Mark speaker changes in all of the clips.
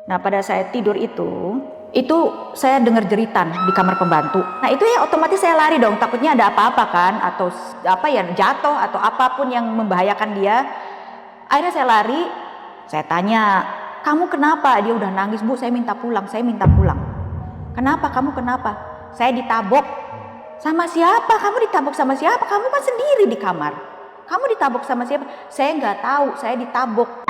Speaker 1: Nah pada saat tidur itu saya dengar jeritan di kamar pembantu. Nah itu ya otomatis saya lari dong, takutnya ada apa-apa kan, atau apa ya jatuh atau apapun yang membahayakan dia. Akhirnya saya lari, saya tanya, kamu kenapa? Dia udah nangis, Bu, saya minta pulang, saya minta pulang. Kenapa? Kamu kenapa? Saya ditabok. Sama siapa? Kamu ditabok sama siapa? Kamu kan sendiri di kamar. Kamu ditabok sama siapa? Saya nggak tahu, saya ditabok.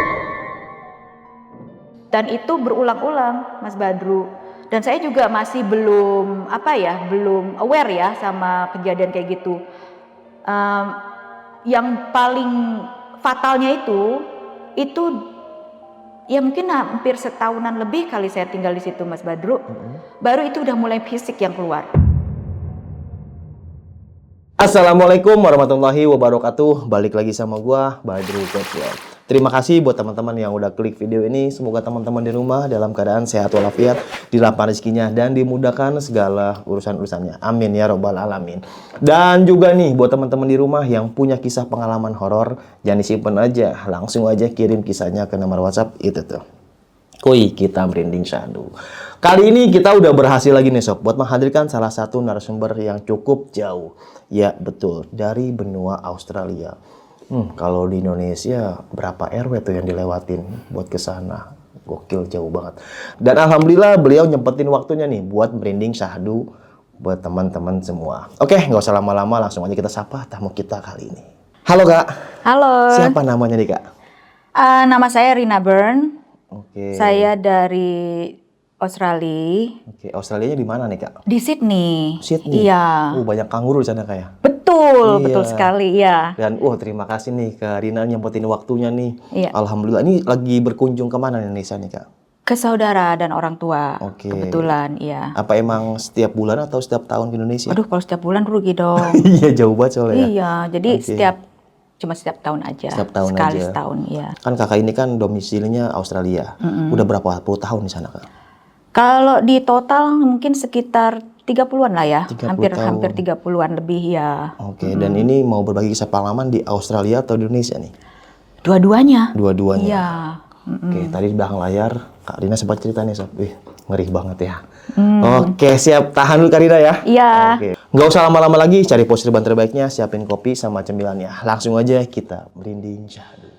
Speaker 1: Dan itu berulang-ulang, Mas Badru. Dan saya juga masih belum belum aware ya sama kejadian kayak gitu. Yang paling fatalnya itu ya mungkin hampir setahunan lebih kali saya tinggal di situ, Mas Badru. Baru itu udah mulai fisik yang keluar.
Speaker 2: Assalamualaikum warahmatullahi wabarakatuh. Balik lagi sama gua, Badru Coachworld. Terima kasih buat teman-teman yang udah klik video ini. Semoga teman-teman di rumah dalam keadaan sehat walafiat, dilapangkan rezekinya dan dimudahkan segala urusan-urusannya. Amin ya robbal alamin. Dan juga nih buat teman-teman di rumah yang punya kisah pengalaman horor, jangan disimpan aja, langsung aja kirim kisahnya ke nomor WhatsApp itu tuh. Koi kita merinding syahdu. Kali ini kita udah berhasil lagi nih sob buat menghadirkan salah satu narasumber yang cukup jauh. Ya betul, dari benua Australia. Kalau di Indonesia berapa RW tuh yang dilewatin buat ke sana? Gokil, jauh banget. Dan alhamdulillah beliau nyempetin waktunya nih buat merinding syahdu buat teman-teman semua. Oke, nggak usah lama-lama, langsung aja kita sapa tamu kita kali ini. Halo Kak.
Speaker 1: Halo.
Speaker 2: Siapa namanya nih Kak?
Speaker 1: Nama saya Rina Byrne.
Speaker 2: Oke.
Speaker 1: Saya dari Australia.
Speaker 2: Oke, Australianya di mana nih Kak?
Speaker 1: Di Sydney.
Speaker 2: Sydney.
Speaker 1: Iya.
Speaker 2: Banyak kanguru di sana kayak.
Speaker 1: Betul,
Speaker 2: Iya.
Speaker 1: betul sekali, ya.
Speaker 2: Dan terima kasih nih ke Rina nyempetin waktunya nih.
Speaker 1: Iya.
Speaker 2: Alhamdulillah. Ini lagi berkunjung kemana nih Indonesia nih Kak?
Speaker 1: Ke saudara dan orang tua.
Speaker 2: Oke.
Speaker 1: Kebetulan, iya.
Speaker 2: Apa emang setiap bulan atau setiap tahun ke Indonesia?
Speaker 1: Aduh, kalau setiap bulan rugi dong.
Speaker 2: Iya, jauh banget soalnya.
Speaker 1: Iya, jadi
Speaker 2: Oke.
Speaker 1: cuma setiap tahun aja.
Speaker 2: Setiap tahun
Speaker 1: sekali
Speaker 2: aja.
Speaker 1: setahun, iya.
Speaker 2: Kan kakak ini kan domisilinya Australia. Udah berapa puluh tahun di sana Kak?
Speaker 1: Kalau di total mungkin sekitar 30-an lah ya.
Speaker 2: 30
Speaker 1: Hampir
Speaker 2: tahun.
Speaker 1: 30-an lebih ya.
Speaker 2: Oke, dan ini mau berbagi kisah pengalaman di Australia atau di Indonesia nih?
Speaker 1: Dua-duanya.
Speaker 2: Dua-duanya.
Speaker 1: Iya.
Speaker 2: Oke, tadi di belakang layar Kak Rina sempat cerita nih sob. Wih, ngeri banget ya. Oke, siap. Tahan dulu Kak Rina ya.
Speaker 1: Iya.
Speaker 2: Oke. Nggak usah lama-lama lagi, cari posisi ban terbaiknya, siapin kopi sama cemilannya. Langsung aja kita merinding syahdu.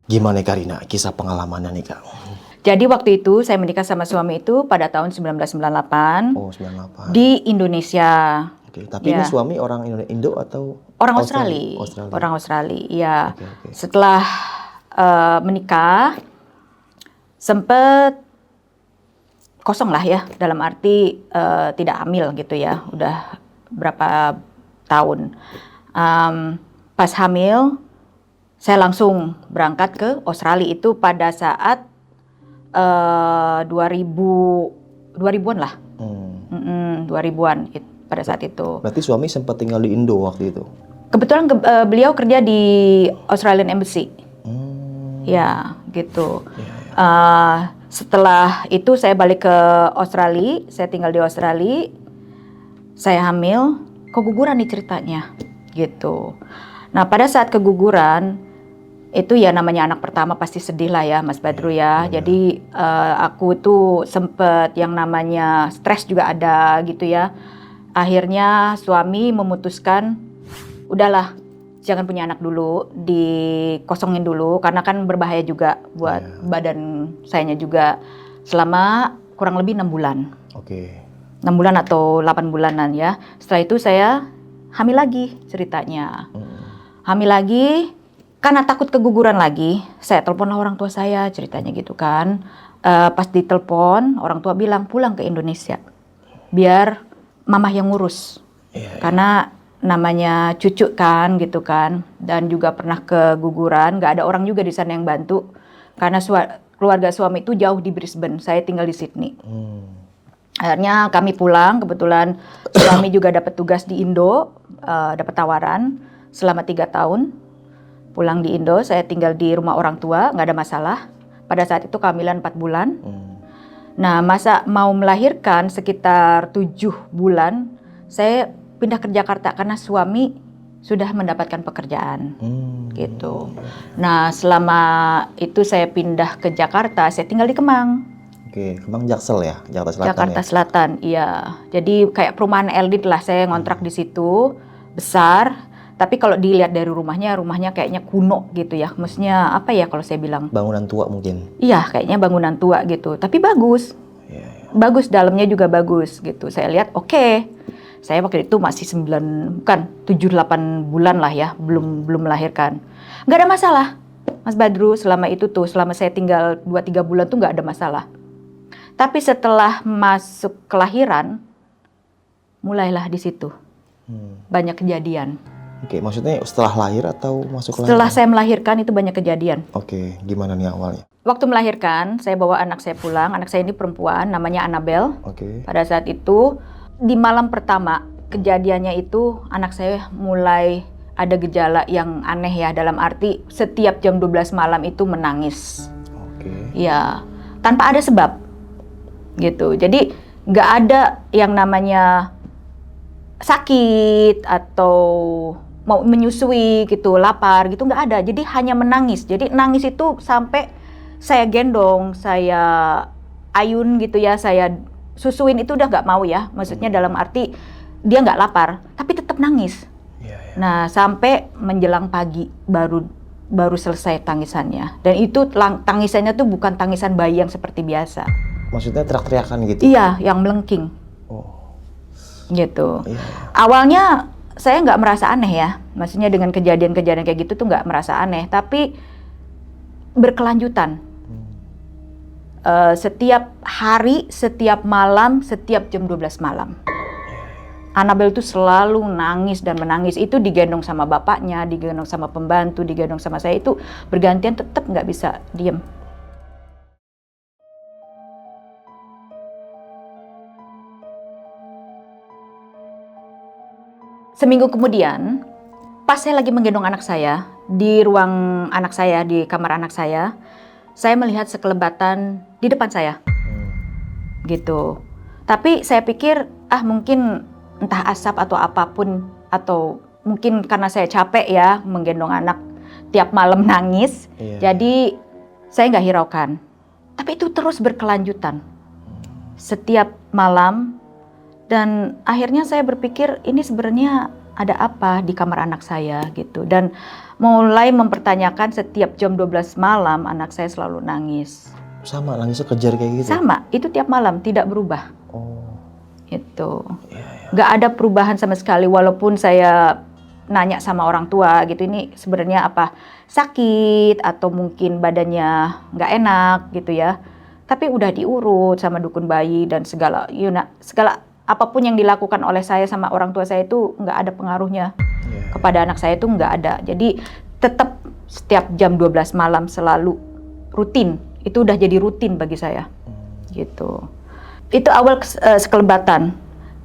Speaker 2: Gimana nih Kak Rina, kisah pengalamannya nih Kak?
Speaker 1: Jadi waktu itu saya menikah sama suami itu pada tahun 1998
Speaker 2: Oh, 98.
Speaker 1: di Indonesia.
Speaker 2: Oke, tapi ini suami orang Indo atau
Speaker 1: Orang Australia.
Speaker 2: Australia.
Speaker 1: Orang Australia, iya.
Speaker 2: Oke.
Speaker 1: Setelah menikah, sempet kosong lah ya, dalam arti tidak hamil gitu ya, udah berapa tahun. Pas hamil, saya langsung berangkat ke Australia itu pada saat 2000-an lah. 2000-an pada saat itu.
Speaker 2: Berarti suami sempat tinggal di Indo waktu itu?
Speaker 1: Kebetulan beliau kerja di Australian Embassy. Ya, gitu. Setelah itu saya balik ke Australia, saya tinggal di Australia. Saya hamil, keguguran nih ceritanya, gitu. Nah, pada saat keguguran itu ya namanya anak pertama pasti sedih lah ya Mas Badru ya. Jadi aku tuh sempet yang namanya stres juga ada gitu ya. Akhirnya suami memutuskan, udahlah jangan punya anak dulu, dikosongin dulu karena kan berbahaya juga buat badan sayanya juga, selama kurang lebih 6 bulan.
Speaker 2: Oke.
Speaker 1: 6 bulan atau 8 bulanan ya. Setelah itu saya hamil lagi ceritanya. Hamil lagi, karena takut keguguran lagi, saya teleponlah orang tua saya ceritanya gitu kan. Pas ditelepon, orang tua bilang pulang ke Indonesia, biar mamah yang ngurus. Karena namanya cucu kan gitu kan, dan juga pernah keguguran, nggak ada orang juga di sana yang bantu. Karena keluarga suami itu jauh di Brisbane, saya tinggal di Sydney. Akhirnya kami pulang, kebetulan suami juga dapat tugas di Indo, dapat tawaran selama 3 tahun. Pulang di Indo, saya tinggal di rumah orang tua, nggak ada masalah. Pada saat itu kehamilan 4 bulan. Nah, masa mau melahirkan sekitar 7 bulan, saya pindah ke Jakarta karena suami sudah mendapatkan pekerjaan. Gitu. Nah, selama itu saya pindah ke Jakarta, saya tinggal di Kemang.
Speaker 2: Oke, Kemang Jaksel ya, Jakarta Selatan
Speaker 1: Jakarta
Speaker 2: ya.
Speaker 1: Selatan, iya. Jadi kayak perumahan elit lah, saya ngontrak di situ, besar. Tapi kalau dilihat dari rumahnya kayaknya kuno gitu ya. Maksudnya apa ya kalau saya bilang?
Speaker 2: Bangunan tua mungkin.
Speaker 1: Iya, kayaknya bangunan tua gitu. Tapi bagus. Bagus, dalamnya juga bagus gitu. Saya lihat, oke. Saya waktu itu masih 7-8 bulan lah ya, belum melahirkan. Nggak ada masalah, Mas Badru, selama itu tuh, selama saya tinggal 2-3 bulan tuh nggak ada masalah. Tapi setelah masuk kelahiran, mulailah di situ banyak kejadian.
Speaker 2: Oke, maksudnya setelah lahir atau masuk
Speaker 1: Setelah
Speaker 2: kelahiran?
Speaker 1: saya melahirkan itu banyak kejadian.
Speaker 2: Oke, gimana nih awalnya?
Speaker 1: Waktu melahirkan, saya bawa anak saya pulang. Anak saya ini perempuan, namanya Annabelle.
Speaker 2: Oke.
Speaker 1: Pada saat itu, di malam pertama, kejadiannya itu anak saya mulai ada gejala yang aneh ya. Dalam arti setiap jam 12 malam itu menangis.
Speaker 2: Oke.
Speaker 1: Ya, tanpa ada sebab. Gitu. Jadi nggak ada yang namanya sakit atau mau menyusui gitu, lapar gitu, nggak ada. Jadi hanya menangis. Jadi nangis itu sampai saya gendong, saya ayun gitu ya, saya susuin itu udah nggak mau ya. Maksudnya dalam arti dia nggak lapar, tapi tetap nangis. Nah, sampai menjelang pagi baru selesai tangisannya. Dan itu tangisannya tuh bukan tangisan bayi yang seperti biasa.
Speaker 2: Maksudnya teriak-teriakan gitu?
Speaker 1: Iya, yang melengking.
Speaker 2: Oh.
Speaker 1: Gitu.
Speaker 2: Iya.
Speaker 1: Awalnya saya nggak merasa aneh ya. Maksudnya dengan kejadian-kejadian kayak gitu tuh nggak merasa aneh. Tapi berkelanjutan. Setiap hari, setiap malam, setiap jam 12 malam. Annabelle tuh selalu nangis dan menangis. Itu digendong sama bapaknya, digendong sama pembantu, digendong sama saya. Itu bergantian, tetap nggak bisa diem. Seminggu kemudian, pas saya lagi menggendong anak saya, di ruang anak saya, di kamar anak saya melihat sekelebatan di depan saya. Gitu. Tapi saya pikir, mungkin entah asap atau apapun, atau mungkin karena saya capek ya menggendong anak tiap malam nangis, jadi saya nggak hiraukan. Tapi itu terus berkelanjutan. Setiap malam. Dan akhirnya saya berpikir ini sebenarnya ada apa di kamar anak saya gitu. Dan mulai mempertanyakan setiap jam 12 malam anak saya selalu nangis.
Speaker 2: Sama, nangisnya kejar kayak gitu?
Speaker 1: Sama, itu tiap malam, tidak berubah.
Speaker 2: Oh.
Speaker 1: Itu. Gak ada perubahan sama sekali walaupun saya nanya sama orang tua gitu, ini sebenarnya apa? Sakit atau mungkin badannya gak enak gitu ya. Tapi udah diurut sama dukun bayi dan segala apapun yang dilakukan oleh saya sama orang tua saya itu nggak ada pengaruhnya kepada anak saya, itu nggak ada. Jadi tetap setiap jam 12 malam selalu rutin. Itu udah jadi rutin bagi saya. Gitu. Itu awal sekelebatan.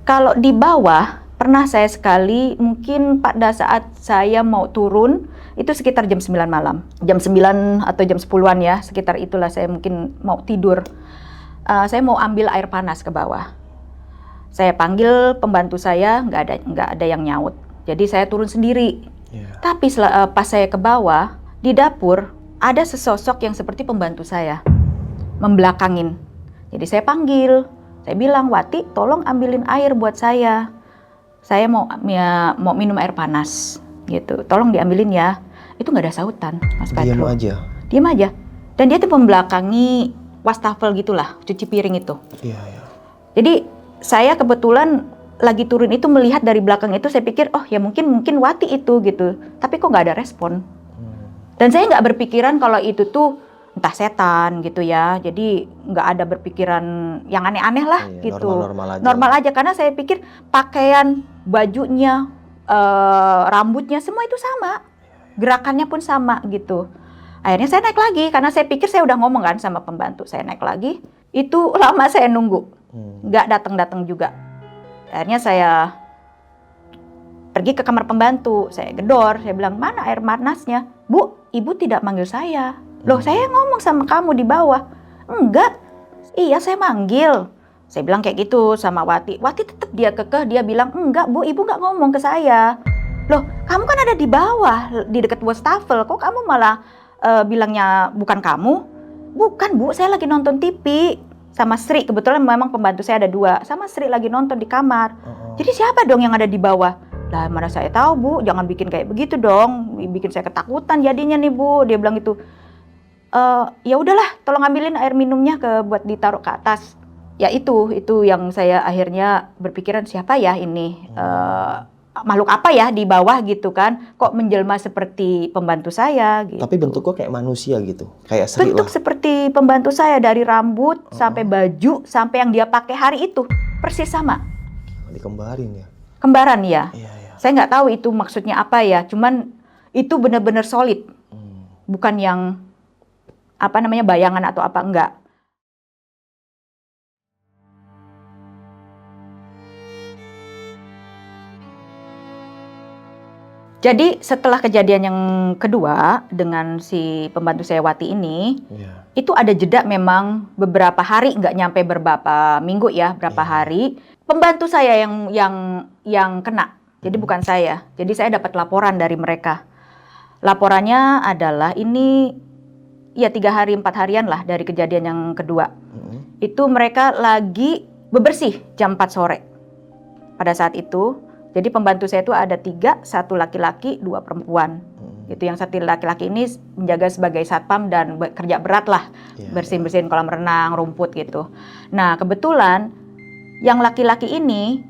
Speaker 1: Kalau di bawah, pernah saya sekali mungkin pada saat saya mau turun, itu sekitar jam 9 malam. Jam 9 atau jam 10-an ya, sekitar itulah saya mungkin mau tidur. Saya mau ambil air panas ke bawah. Saya panggil pembantu saya, nggak ada yang nyaut. Jadi saya turun sendiri. Tapi pas saya ke bawah, di dapur, ada sesosok yang seperti pembantu saya. Membelakangin. Jadi saya panggil. Saya bilang, Wati, tolong ambilin air buat saya. Saya mau minum air panas. Gitu. Tolong diambilin ya. Itu nggak ada sautan, Mas Badru. Diam aja. Dan dia tuh membelakangi wastafel gitulah, cuci piring itu. Jadi saya kebetulan lagi turun itu melihat dari belakang itu, saya pikir oh ya mungkin Wati itu gitu, tapi kok nggak ada respon. Dan saya nggak berpikiran kalau itu tuh entah setan gitu ya, jadi nggak ada berpikiran yang aneh-aneh lah gitu. Normal aja karena saya pikir pakaian, bajunya, rambutnya semua itu sama, gerakannya pun sama gitu. Akhirnya saya naik lagi karena saya pikir saya udah ngomong kan sama pembantu, saya naik lagi. Itu lama saya nunggu. nggak datang-datang juga. Akhirnya saya pergi ke kamar pembantu, saya gedor, saya bilang, mana air panasnya? Bu, ibu tidak manggil saya. Loh, saya ngomong sama kamu di bawah. Enggak, iya saya manggil. Saya bilang kayak gitu sama Wati. Wati tetap dia kekeh, dia bilang, enggak bu, ibu nggak ngomong ke saya. Loh, kamu kan ada di bawah, di dekat wastafel, kok kamu malah bilangnya bukan kamu? Bukan bu, saya lagi nonton TV. Sama Sri, kebetulan memang pembantu saya ada 2. Sama Sri lagi nonton di kamar. Jadi siapa dong yang ada di bawah? Lah mana saya tahu bu, jangan bikin kayak begitu dong. Bikin saya ketakutan jadinya nih bu. Dia bilang itu, ya udahlah, tolong ambilin air minumnya buat ditaruh ke atas. Ya itu yang saya akhirnya berpikiran siapa ya ini, makhluk apa ya di bawah gitu kan, kok menjelma seperti pembantu saya gitu.
Speaker 2: Tapi bentuknya kayak manusia gitu, kayak Sri
Speaker 1: Bentuk
Speaker 2: lah.
Speaker 1: seperti pembantu saya, dari rambut sampai baju sampai yang dia pakai hari itu persis sama.
Speaker 2: Dikembarin ya?
Speaker 1: Kembaran ya.
Speaker 2: Iya, iya.
Speaker 1: Saya nggak tahu itu maksudnya apa ya, cuman itu benar-benar solid, bukan yang apa namanya bayangan atau apa, enggak. Jadi setelah kejadian yang kedua dengan si pembantu saya Wati ini, itu ada jeda memang beberapa hari, nggak nyampe beberapa minggu ya, berapa hari. Pembantu saya yang kena, jadi bukan saya. Jadi saya dapat laporan dari mereka. Laporannya adalah ini ya 3 hari 4 harian lah dari kejadian yang kedua. Itu mereka lagi bebersih jam 4 sore pada saat itu. Jadi pembantu saya itu ada 3, 1 laki-laki, 2 perempuan. Gitu, yang 1 laki-laki ini menjaga sebagai satpam dan kerja berat lah, bersihin-bersihin kolam renang, rumput gitu. Nah kebetulan yang laki-laki ini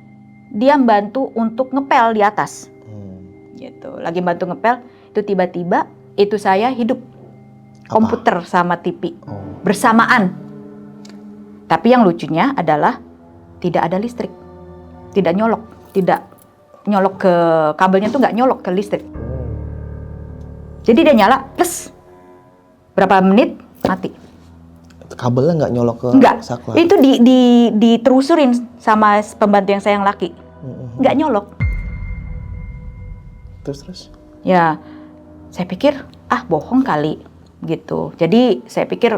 Speaker 1: dia membantu untuk ngepel di atas. Gitu, lagi bantu ngepel, itu tiba-tiba itu saya hidup komputer sama TV bersamaan. Tapi yang lucunya adalah tidak ada listrik, tidak nyolok ke kabelnya tuh nggak nyolok ke listrik. Jadi dia nyala, plus berapa menit mati.
Speaker 2: Kabelnya nggak nyolok ke saklar?
Speaker 1: Itu diterusurin sama pembantu yang saya yang laki, nggak nyolok.
Speaker 2: Terus?
Speaker 1: Ya, saya pikir bohong kali gitu. Jadi saya pikir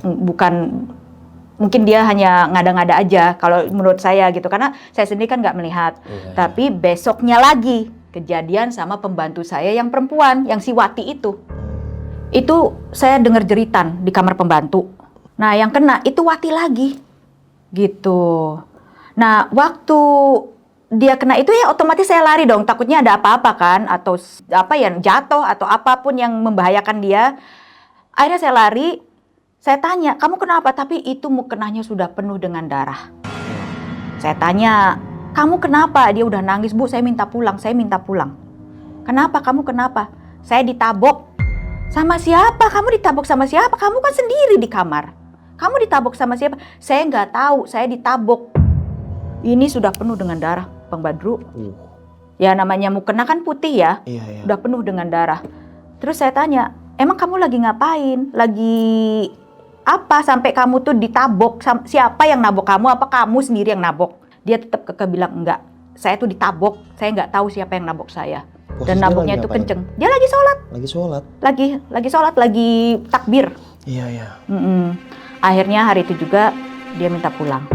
Speaker 1: bukan. Mungkin dia hanya ngada-ngada aja kalau menurut saya gitu, karena saya sendiri kan nggak melihat. Tapi besoknya lagi kejadian sama pembantu saya yang perempuan, yang si Wati itu. Itu saya dengar jeritan di kamar pembantu. Nah yang kena itu Wati lagi gitu. Nah waktu dia kena itu ya otomatis saya lari dong, takutnya ada apa-apa kan, atau apa yang jatuh atau apapun yang membahayakan dia. Akhirnya saya lari. Saya tanya, kamu kenapa? Tapi itu mukenahnya sudah penuh dengan darah. Saya tanya, kamu kenapa? Dia udah nangis, Bu, saya minta pulang. Kenapa? Kamu kenapa? Saya ditabok. Sama siapa? Kamu ditabok sama siapa? Kamu kan sendiri di kamar. Kamu ditabok sama siapa? Saya nggak tahu, saya ditabok. Ini sudah penuh dengan darah, Bang Badru. Ya namanya mukenah kan putih ya, udah penuh dengan darah. Terus saya tanya, emang kamu lagi ngapain? Lagi apa sampai kamu tuh ditabok? Siapa yang nabok kamu? Apa kamu sendiri yang nabok? Dia tetap kekeh bilang enggak. Saya tuh ditabok. Saya nggak tahu siapa yang nabok saya. Dan naboknya itu kenceng. Dia lagi sholat. Lagi sholat, lagi takbir.
Speaker 2: Iya.
Speaker 1: Akhirnya hari itu juga dia minta pulang.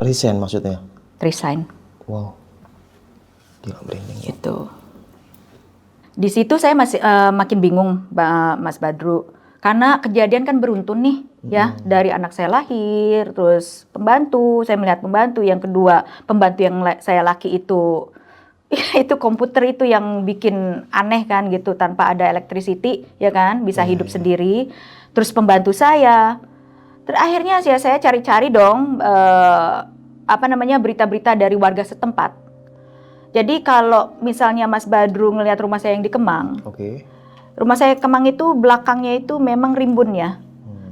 Speaker 2: Resign maksudnya?
Speaker 1: Resign.
Speaker 2: Wow. Gila merinding.
Speaker 1: Gitu. Di situ saya masih makin bingung, Mas Badru, karena kejadian kan beruntun nih, ya, dari anak saya lahir, terus pembantu, saya melihat pembantu, yang kedua pembantu yang saya laki itu komputer itu yang bikin aneh kan gitu, tanpa ada electricity, ya kan, bisa hidup sendiri. Terus pembantu saya, akhirnya saya cari-cari dong, berita-berita dari warga setempat. Jadi kalau misalnya Mas Badru ngelihat rumah saya yang di Kemang, rumah saya Kemang itu belakangnya itu memang rimbun ya.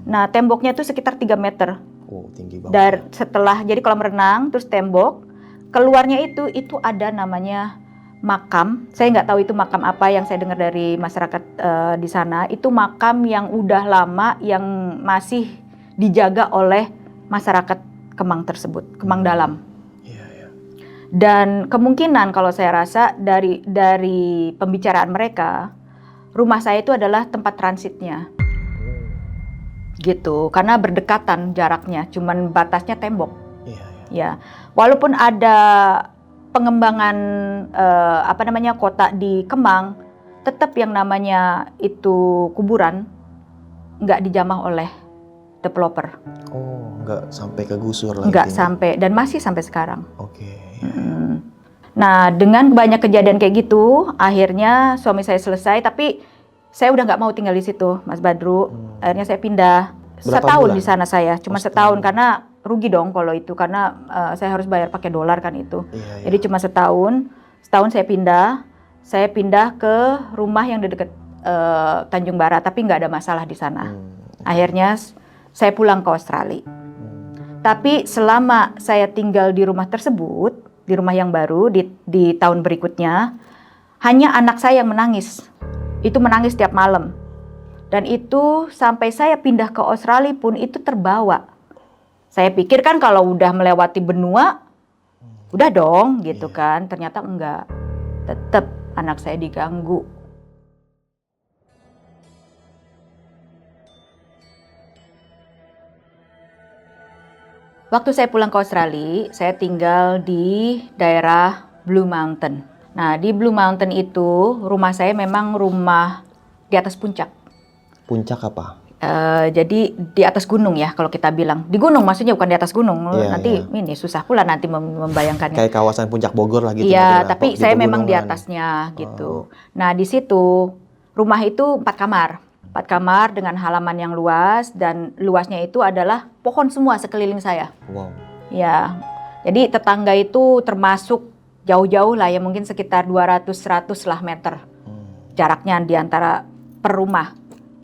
Speaker 1: Nah temboknya itu sekitar 3 meter.
Speaker 2: Tinggi banget.
Speaker 1: Setelah jadi kolam renang, terus tembok, keluarnya itu ada namanya makam, saya nggak tahu itu makam apa, yang saya dengar dari masyarakat di sana, itu makam yang udah lama yang masih dijaga oleh masyarakat Kemang tersebut, Kemang Dalam. Dan kemungkinan kalau saya rasa dari pembicaraan mereka, rumah saya itu adalah tempat transitnya. Gitu, karena berdekatan jaraknya, cuman batasnya tembok. Ya, walaupun ada pengembangan kota di Kemang, tetap yang namanya itu kuburan nggak dijamah oleh developer.
Speaker 2: Oh, nggak sampai kegusur lagi.
Speaker 1: Nggak sampai, dan masih sampai sekarang.
Speaker 2: Oke.
Speaker 1: Nah, dengan banyak kejadian kayak gitu, akhirnya suami saya selesai, tapi saya udah nggak mau tinggal di situ, Mas Badru. Akhirnya saya pindah.
Speaker 2: Berapa
Speaker 1: Setahun
Speaker 2: bulan?
Speaker 1: di sana saya, cuma setahun karena rugi dong kalau itu, karena saya harus bayar pakai dolar kan itu. Jadi cuma setahun saya pindah ke rumah yang di dekat Tanjung Barat, tapi nggak ada masalah di sana. Akhirnya saya pulang ke Australia. Tapi selama saya tinggal di rumah tersebut, di rumah yang baru di tahun berikutnya, hanya anak saya yang menangis. Itu menangis tiap malam. Dan itu sampai saya pindah ke Australia pun itu terbawa. Saya pikir kan kalau udah melewati benua, udah dong gitu kan. Ternyata enggak. Tetap anak saya diganggu. Waktu saya pulang ke Australia, saya tinggal di daerah Blue Mountain. Nah, di Blue Mountain itu rumah saya memang rumah di atas puncak.
Speaker 2: Puncak apa?
Speaker 1: Jadi di atas gunung ya kalau kita bilang. Di gunung maksudnya, bukan di atas gunung. Nanti ini susah pula nanti membayangkannya.
Speaker 2: Kayak kawasan Puncak Bogor lah gitu.
Speaker 1: Iya, tapi saya memang di atasnya gitu. Nah, di situ rumah itu 4 kamar. 4 kamar dengan halaman yang luas, dan luasnya itu adalah pohon semua sekeliling saya.
Speaker 2: Wow.
Speaker 1: Ya, jadi tetangga itu termasuk jauh-jauh lah ya, mungkin sekitar 200-100 lah meter jaraknya di antara per rumah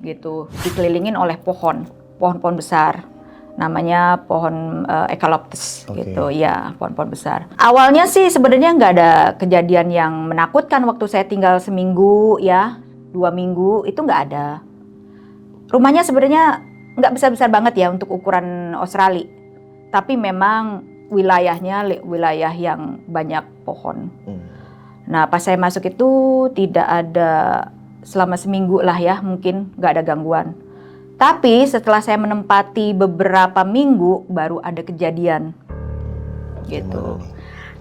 Speaker 1: gitu, dikelilingin oleh pohon-pohon besar. Namanya pohon eucalyptus gitu, ya pohon-pohon besar. Awalnya sih sebenarnya nggak ada kejadian yang menakutkan waktu saya tinggal seminggu ya, 2 minggu itu nggak ada. Rumahnya sebenarnya nggak besar-besar banget ya untuk ukuran Australia, tapi memang wilayahnya wilayah yang banyak pohon. Nah, pas saya masuk itu tidak ada, selama seminggu lah ya, mungkin nggak ada gangguan. Tapi setelah saya menempati beberapa minggu baru ada kejadian gitu.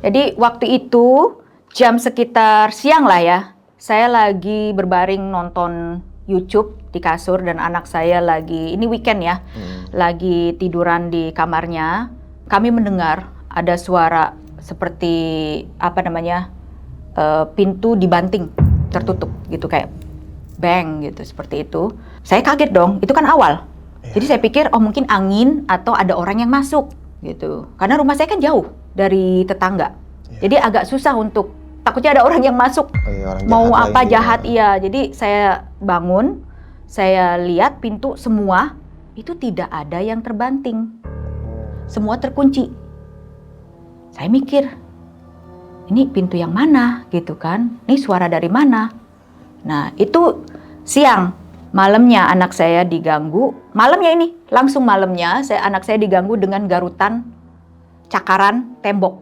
Speaker 1: Jadi waktu itu jam sekitar siang lah ya, saya lagi berbaring nonton YouTube di kasur, dan anak saya lagi, ini weekend ya, lagi tiduran di kamarnya. Kami mendengar ada suara seperti pintu dibanting, tertutup gitu, kayak bang gitu, seperti itu. Saya kaget dong, itu kan awal. Jadi saya pikir mungkin angin atau ada orang yang masuk gitu. Karena rumah saya kan jauh dari tetangga. Jadi agak susah untuk, takutnya ada orang yang masuk.
Speaker 2: Orang
Speaker 1: mau
Speaker 2: jahat
Speaker 1: apa
Speaker 2: lagi,
Speaker 1: jahat, iya. Jadi saya bangun, saya lihat pintu semua itu tidak ada yang terbanting. Semua terkunci. Saya mikir, ini pintu yang mana gitu kan? Ini suara dari mana? Nah, itu siang. Malamnya anak saya diganggu. Malamnya ini, langsung malamnya anak saya diganggu dengan garutan cakaran tembok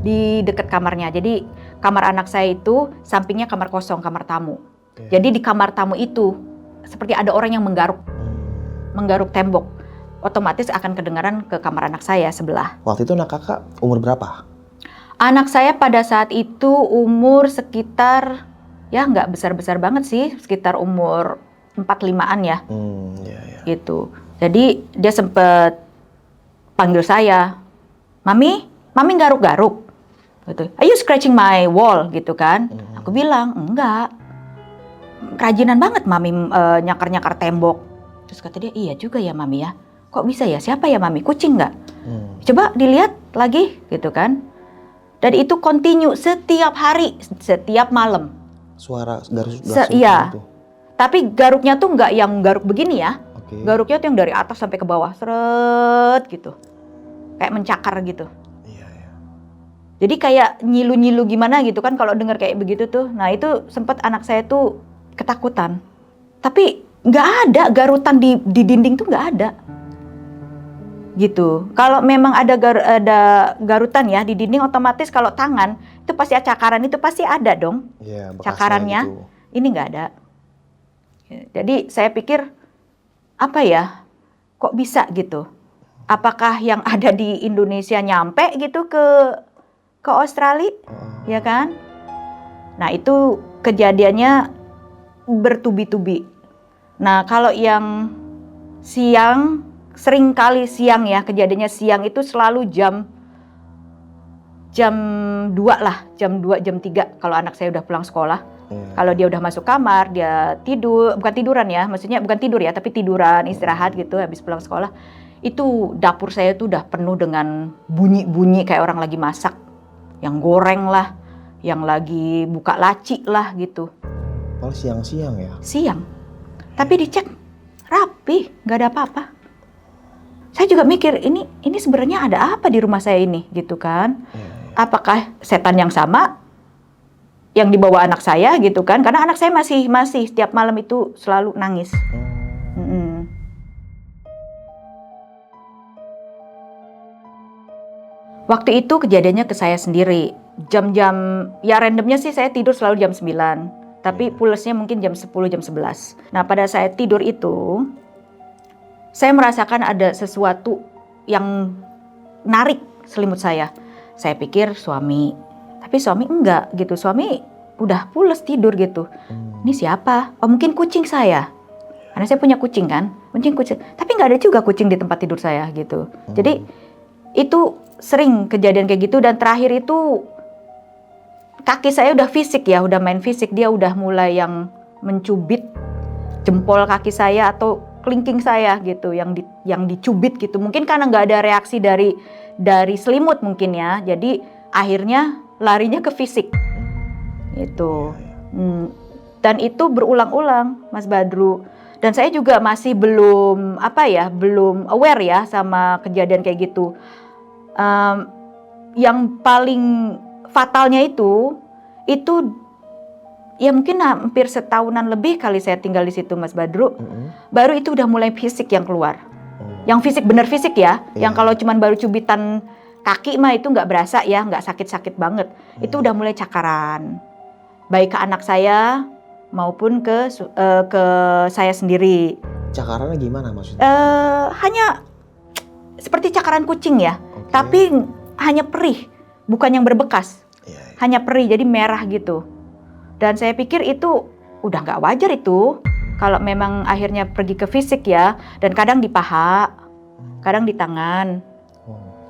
Speaker 1: di dekat kamarnya. Jadi kamar anak saya itu sampingnya kamar kosong, kamar tamu. Jadi di kamar tamu itu seperti ada orang yang menggaruk tembok. Otomatis akan kedengaran ke kamar anak saya sebelah.
Speaker 2: Waktu itu anak kakak umur berapa?
Speaker 1: Anak saya pada saat itu umur sekitar, ya nggak besar-besar banget sih, sekitar umur 4-5-an ya. Gitu. Jadi dia sempet panggil saya, Mami garuk-garuk. Gitu. Are you scratching my wall gitu kan? Aku bilang, enggak. Kerajinan banget Mami nyakar-nyakar tembok. Terus kata dia, iya juga ya Mami ya. Kok bisa ya? Siapa ya Mami? Kucing nggak? Coba dilihat lagi gitu kan. Dan itu continue setiap hari, setiap malam.
Speaker 2: Suara garuk
Speaker 1: iya.
Speaker 2: itu.
Speaker 1: Tapi garuknya tuh nggak yang garuk begini ya. Garuknya tuh yang dari atas sampai ke bawah, seret gitu. Kayak mencakar gitu. Jadi kayak nyilu-nyilu gimana gitu kan kalau dengar kayak begitu tuh. Nah itu sempat anak saya tuh ketakutan. Tapi nggak ada garutan di dinding tuh nggak ada. Gitu. Kalau memang ada garutan ya di dinding, otomatis kalau tangan itu pasti cakaran itu pasti ada dong.
Speaker 2: Iya, bekasnya
Speaker 1: Cakarannya.
Speaker 2: gitu.
Speaker 1: Ini nggak ada. Jadi saya pikir apa ya? Kok bisa gitu? Apakah yang ada di Indonesia nyampe gitu ke Australia, ya kan? Nah itu kejadiannya bertubi-tubi. Nah kalau yang siang, sering kali siang ya, kejadiannya siang itu selalu jam 2 lah, jam 2, jam 3 kalau anak saya udah pulang sekolah. Kalau dia udah masuk kamar, dia tidur, bukan tiduran ya, maksudnya bukan tidur ya, tapi tiduran, istirahat gitu habis pulang sekolah. Itu dapur saya tuh udah penuh dengan bunyi-bunyi kayak orang lagi masak. Yang goreng lah, yang lagi buka laci lah gitu.
Speaker 2: Kalau siang-siang ya?
Speaker 1: Siang. Tapi dicek rapi, nggak ada apa-apa. Saya juga mikir ini sebenarnya ada apa di rumah saya ini gitu kan? Apakah setan yang sama yang dibawa anak saya gitu kan? Karena anak saya masih setiap malam itu selalu nangis. Waktu itu kejadiannya ke saya sendiri. Jam-jam, ya randomnya sih saya tidur selalu jam 9. Tapi pulesnya mungkin jam 10, jam 11. Nah pada saat tidur itu, saya merasakan ada sesuatu yang narik selimut saya. Saya pikir suami, tapi suami enggak gitu. Suami udah pules tidur gitu. Ini siapa? Oh mungkin kucing saya. Karena saya punya kucing kan, kucing. Tapi nggak ada juga kucing di tempat tidur saya gitu. Jadi itu sering kejadian kayak gitu, dan terakhir itu kaki saya udah fisik ya, udah main fisik, dia udah mulai yang mencubit jempol kaki saya atau kelingking saya gitu, yang dicubit gitu. Mungkin karena nggak ada reaksi dari selimut mungkin ya, jadi akhirnya larinya ke fisik itu. Dan itu berulang-ulang Mas Badru, dan saya juga masih belum aware ya sama kejadian kayak gitu. Yang paling fatalnya itu ya mungkin hampir setahunan lebih kali saya tinggal di situ Mas Badru. Baru itu udah mulai fisik yang keluar. Yang fisik bener fisik ya. Yang kalau cuman baru cubitan kaki mah itu nggak berasa ya, nggak sakit-sakit banget. Itu udah mulai cakaran. Baik ke anak saya maupun ke saya sendiri.
Speaker 2: Cakarannya gimana maksudnya?
Speaker 1: Hanya seperti cakaran kucing ya. Tapi hanya perih, bukan yang berbekas. Hanya perih, jadi merah gitu. Dan saya pikir itu udah nggak wajar itu. Kalau memang akhirnya pergi ke fisik ya. Dan kadang di paha, kadang di tangan,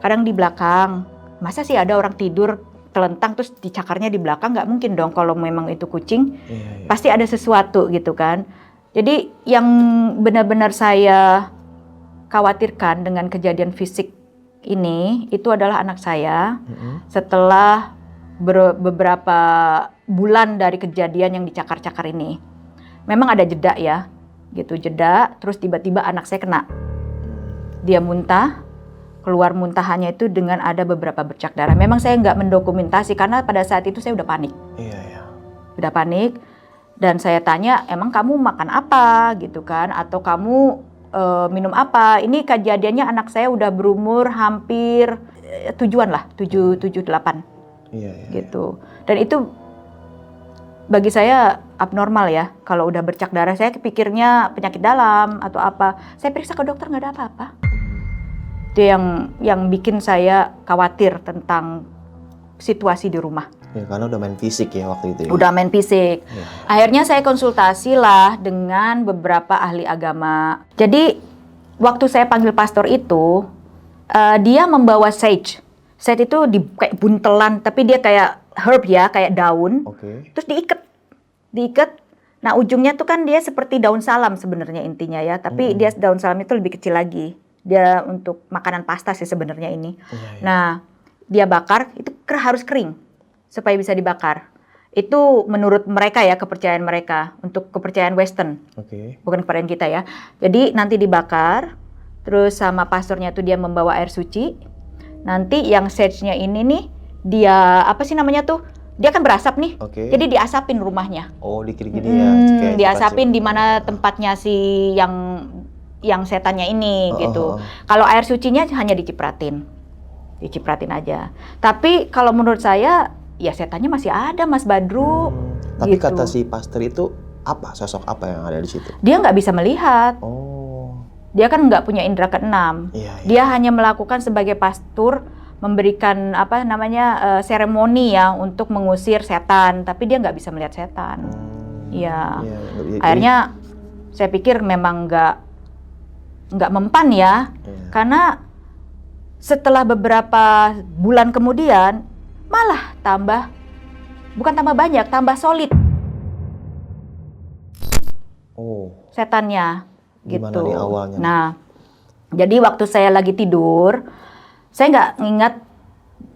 Speaker 1: kadang di belakang. Masa sih ada orang tidur telentang terus dicakarnya di belakang? Nggak mungkin dong kalau memang itu kucing. Pasti ada sesuatu gitu kan. Jadi yang benar-benar saya khawatirkan dengan kejadian fisik ini, itu adalah anak saya setelah beberapa bulan dari kejadian yang dicakar-cakar ini. Memang ada jeda ya, gitu, jeda, terus tiba-tiba anak saya kena. Dia muntah, keluar muntahannya itu dengan ada beberapa bercak darah. Memang saya nggak mendokumentasi karena pada saat itu saya udah panik. Udah panik, dan saya tanya, emang kamu makan apa gitu kan, atau kamu minum apa? Ini kejadiannya anak saya udah berumur hampir 7-an lah, 7, 8 gitu. Dan itu bagi saya abnormal ya. Kalau udah bercak darah, saya pikirnya penyakit dalam atau apa. Saya periksa ke dokter, nggak ada apa-apa. Itu yang bikin saya khawatir tentang situasi di rumah.
Speaker 2: Karena udah main fisik ya waktu itu ya?
Speaker 1: Udah main fisik. Akhirnya saya konsultasi lah dengan beberapa ahli agama. Jadi waktu saya panggil pastor itu, dia membawa sage. Sage itu kayak buntelan, tapi dia kayak herb ya, kayak daun. Terus diikat. Nah ujungnya tuh kan dia seperti daun salam sebenarnya intinya ya. Tapi dia daun salam itu lebih kecil lagi. Dia untuk makanan pasta sih sebenarnya ini. Nah dia bakar, itu harus kering supaya bisa dibakar. Itu menurut mereka ya, kepercayaan mereka, untuk kepercayaan Western, bukan kepercayaan kita ya. Jadi nanti dibakar, terus sama pastornya tuh dia membawa air suci. Nanti yang sage-nya ini nih dia apa sih namanya tuh? Dia kan berasap nih.
Speaker 2: Oke.
Speaker 1: Jadi diasapin rumahnya.
Speaker 2: Oh, gini ya. Kayak
Speaker 1: Diasapin
Speaker 2: kipas
Speaker 1: di mana tempatnya si yang setannya ini gitu.
Speaker 2: oh.
Speaker 1: Kalau air sucinya hanya dicipratin aja. Tapi kalau menurut saya ya setannya masih ada, Mas Badru.
Speaker 2: Tapi
Speaker 1: gitu.
Speaker 2: kata si pastor itu apa? Sosok apa yang ada di situ?
Speaker 1: Dia nggak bisa melihat.
Speaker 2: Oh.
Speaker 1: Dia kan nggak punya indera keenam.
Speaker 2: Iya.
Speaker 1: Dia hanya melakukan sebagai pastor, memberikan apa namanya seremoni ya untuk mengusir setan, tapi dia nggak bisa melihat setan. Iya. Akhirnya saya pikir memang nggak mempan ya, karena setelah beberapa bulan kemudian malah bukan tambah banyak, tambah solid.
Speaker 2: Oh.
Speaker 1: Setannya.
Speaker 2: Gimana
Speaker 1: Gitu.
Speaker 2: nih awalnya?
Speaker 1: Nah, jadi waktu saya lagi tidur, saya nggak ingat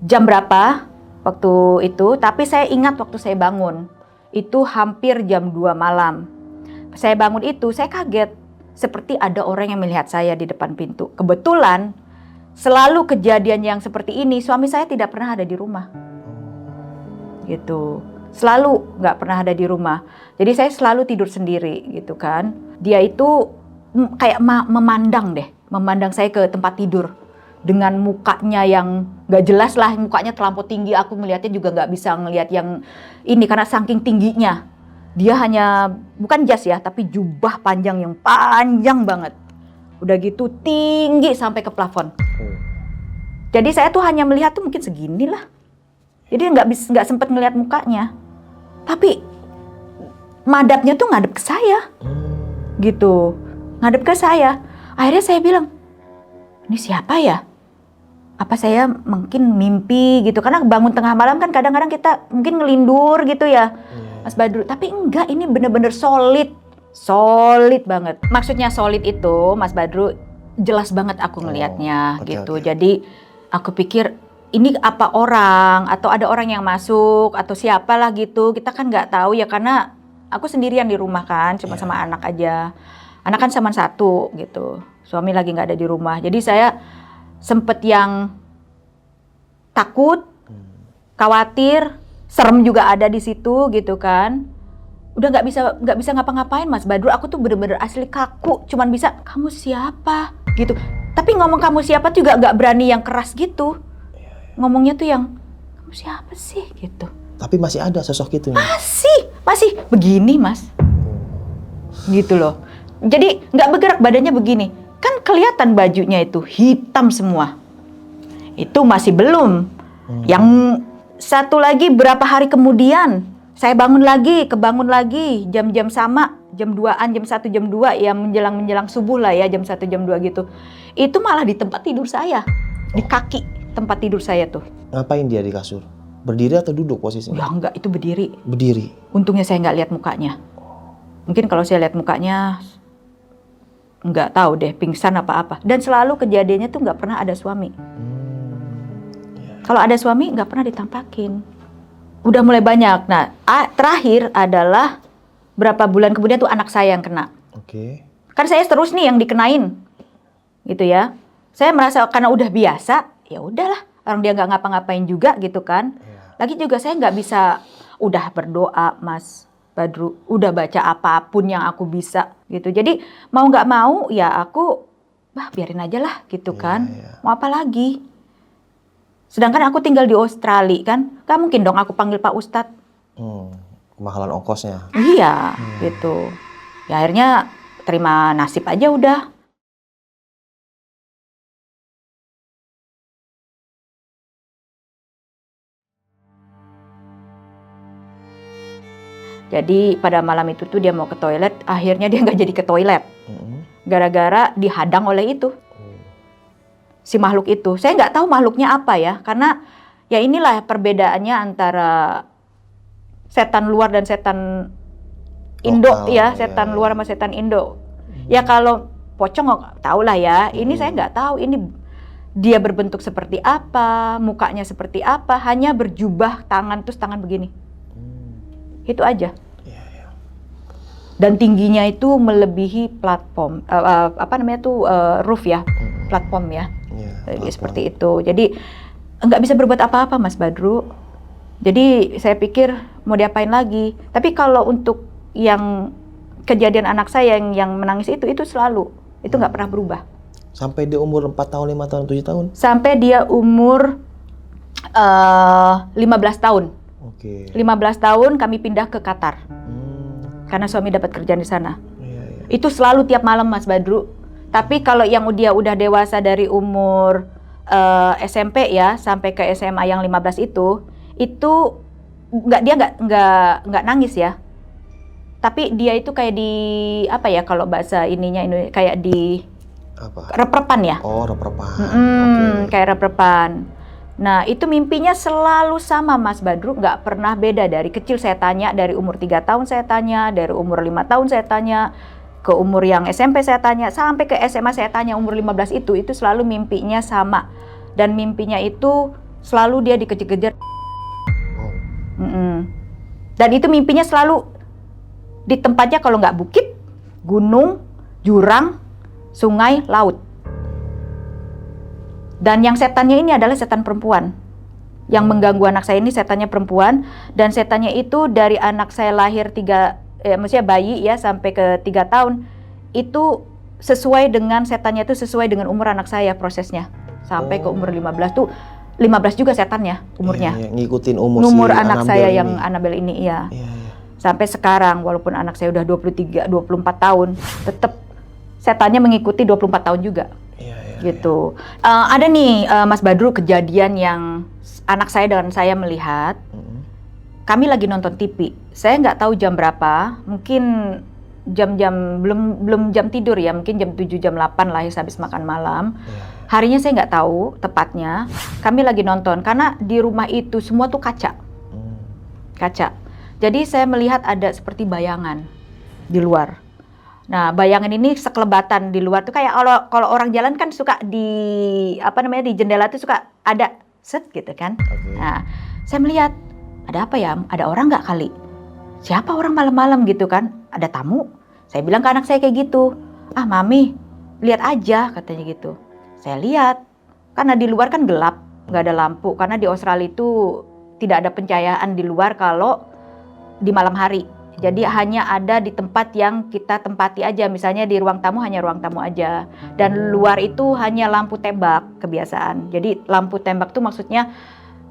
Speaker 1: jam berapa waktu itu, tapi saya ingat waktu saya bangun. Itu hampir jam 2 malam. Saya bangun itu, saya kaget. Seperti ada orang yang melihat saya di depan pintu. Kebetulan, selalu kejadian yang seperti ini, suami saya tidak pernah ada di rumah. Gitu. Selalu nggak pernah ada di rumah. Jadi saya selalu tidur sendiri gitu kan. Dia itu kayak memandang saya ke tempat tidur. Dengan mukanya yang nggak jelas lah, mukanya terlampau tinggi, aku melihatnya juga nggak bisa ngelihat yang ini karena saking tingginya. Dia hanya, bukan jas ya, tapi jubah panjang yang panjang banget. Udah gitu tinggi sampai ke plafon. Jadi saya tuh hanya melihat tuh mungkin segini lah. Jadi nggak sempet ngelihat mukanya. Tapi madapnya tuh ngadep ke saya. Gitu, ngadep ke saya. Akhirnya saya bilang, ini siapa ya? Apa saya mungkin mimpi gitu, karena bangun tengah malam kan kadang-kadang kita mungkin ngelindur gitu ya, Mas Badru. Tapi enggak, ini bener-bener solid banget. Maksudnya solid itu, Mas Badru, jelas banget aku ngelihatnya gitu. Jadi aku pikir ini apa orang atau ada orang yang masuk atau siapalah gitu. Kita kan nggak tahu ya, karena aku sendirian di rumah kan, cuma sama anak aja. Anak kan cuma 1 gitu. Suami lagi nggak ada di rumah. Jadi saya sempet yang takut, khawatir, serem juga ada di situ gitu kan. Udah nggak bisa ngapa-ngapain, Mas Badru. Aku tuh bener-bener asli kaku, cuman bisa kamu siapa gitu. Tapi ngomong kamu siapa juga nggak berani yang keras gitu. Ngomongnya tuh yang kamu siapa sih gitu.
Speaker 2: Tapi masih ada sosok itu.
Speaker 1: Masih begini, Mas. Gitu loh. Jadi nggak bergerak, badannya begini. Kan kelihatan bajunya itu hitam semua. Itu masih belum. Yang satu lagi berapa hari kemudian saya kebangun lagi jam-jam sama, jam 2-an, jam 1, jam 2 ya, menjelang subuh lah ya, jam 1, jam 2 gitu. Itu malah di tempat tidur saya. Di kaki tempat tidur saya tuh.
Speaker 2: Ngapain dia di kasur? Berdiri atau duduk posisinya?
Speaker 1: Ya enggak, itu berdiri.
Speaker 2: Berdiri.
Speaker 1: Untungnya saya nggak lihat mukanya. Mungkin kalau saya lihat mukanya nggak tahu deh, pingsan apa-apa. Dan selalu kejadiannya tuh nggak pernah ada suami. Kalau ada suami nggak pernah ditampakin. Udah mulai banyak. Nah, terakhir adalah berapa bulan kemudian tuh anak saya yang kena.
Speaker 2: Oke.
Speaker 1: Kan saya terus nih yang dikenain, gitu ya. Saya merasa karena udah biasa, ya udahlah. Orang dia nggak ngapa-ngapain juga gitu kan. Lagi juga saya nggak bisa, udah berdoa, Mas Badru, udah baca apapun yang aku bisa gitu. Jadi mau nggak mau ya aku biarin aja lah gitu kan. Mau apa lagi? Sedangkan aku tinggal di Australia kan, gak mungkin dong aku panggil Pak Ustadz.
Speaker 2: Kemahalan ongkosnya.
Speaker 1: Iya, gitu. Ya akhirnya terima nasib aja udah. Jadi pada malam itu tuh dia mau ke toilet, akhirnya dia nggak jadi ke toilet. Gara-gara dihadang oleh itu. Si makhluk itu. Saya nggak tahu makhluknya apa ya, karena ya inilah perbedaannya antara setan luar dan setan Indo ya, setan luar sama setan Indo. Ya kalau pocong tahu lah ya, ini saya nggak tahu ini dia berbentuk seperti apa, mukanya seperti apa, hanya berjubah tangan terus tangan begini. Itu aja. Dan tingginya itu melebihi platform, roof ya, platform ya. Seperti itu. Jadi nggak bisa berbuat apa-apa Mas Badru. Jadi saya pikir mau diapain lagi. Tapi kalau untuk yang kejadian anak saya yang menangis itu selalu, itu nggak pernah berubah.
Speaker 2: Sampai dia umur 4 tahun, 5 tahun, 7 tahun?
Speaker 1: Sampai dia umur 15 tahun.
Speaker 2: Oke.
Speaker 1: 15 tahun kami pindah ke Qatar. Karena suami dapat kerjaan di sana. Itu selalu tiap malam Mas Badru. Tapi kalau yang dia udah dewasa dari umur SMP ya sampai ke SMA yang 15 itu dia nggak nangis ya. Tapi dia itu kayak di apa ya kalau bahasa ininya ini kayak di
Speaker 2: apa?
Speaker 1: Rep-repan ya.
Speaker 2: Oh, rep-repan.
Speaker 1: Kayak rep-repan. Nah, itu mimpinya selalu sama Mas Badru, nggak pernah beda. Dari kecil saya tanya, dari umur 3 tahun saya tanya, dari umur 5 tahun saya tanya, ke umur yang SMP saya tanya, sampai ke SMA saya tanya umur 15 itu selalu mimpinya sama. Dan mimpinya itu selalu dia dikejar-kejar. Dan itu mimpinya selalu di tempatnya kalau nggak bukit, gunung, jurang, sungai, laut. Dan yang setannya ini adalah setan perempuan. Yang mengganggu anak saya ini setannya perempuan. Dan setannya itu dari anak saya lahir maksudnya bayi ya sampai ke 3 tahun. Itu sesuai dengan setannya itu sesuai dengan umur anak saya prosesnya. Sampai ke umur 15 tuh 15 juga setannya umurnya.
Speaker 2: Iya, ngikutin umur si
Speaker 1: anak
Speaker 2: Annabelle
Speaker 1: saya
Speaker 2: ini.
Speaker 1: yang Annabelle ini iya.
Speaker 2: Iya.
Speaker 1: Sampai sekarang walaupun anak saya udah 23, 24 tahun, tetap setannya mengikuti 24 tahun juga. Gitu. Ada nih Mas Badru kejadian yang anak saya dan saya melihat. Kami lagi nonton TV. Saya nggak tahu jam berapa. Mungkin jam-jam belum jam tidur ya. Mungkin jam 7 jam 8 lah habis makan malam. Harinya saya nggak tahu tepatnya. Kami lagi nonton karena di rumah itu semua tuh kaca. Kaca. Jadi saya melihat ada seperti bayangan di luar. Nah, bayangan ini sekelebatan di luar tuh kayak kalau orang jalan kan suka di di jendela tuh suka ada set gitu kan. Nah, saya melihat ada apa ya? Ada orang nggak kali? Siapa orang malam-malam gitu kan? Ada tamu? Saya bilang ke anak saya kayak gitu. Ah, Mami, lihat aja katanya gitu. Saya lihat karena di luar kan gelap, nggak ada lampu karena di Australia itu tidak ada pencahayaan di luar kalau di malam hari. Jadi hanya ada di tempat yang kita tempati aja. Misalnya di ruang tamu hanya ruang tamu aja. Dan luar itu hanya lampu tembak kebiasaan. Jadi lampu tembak tuh maksudnya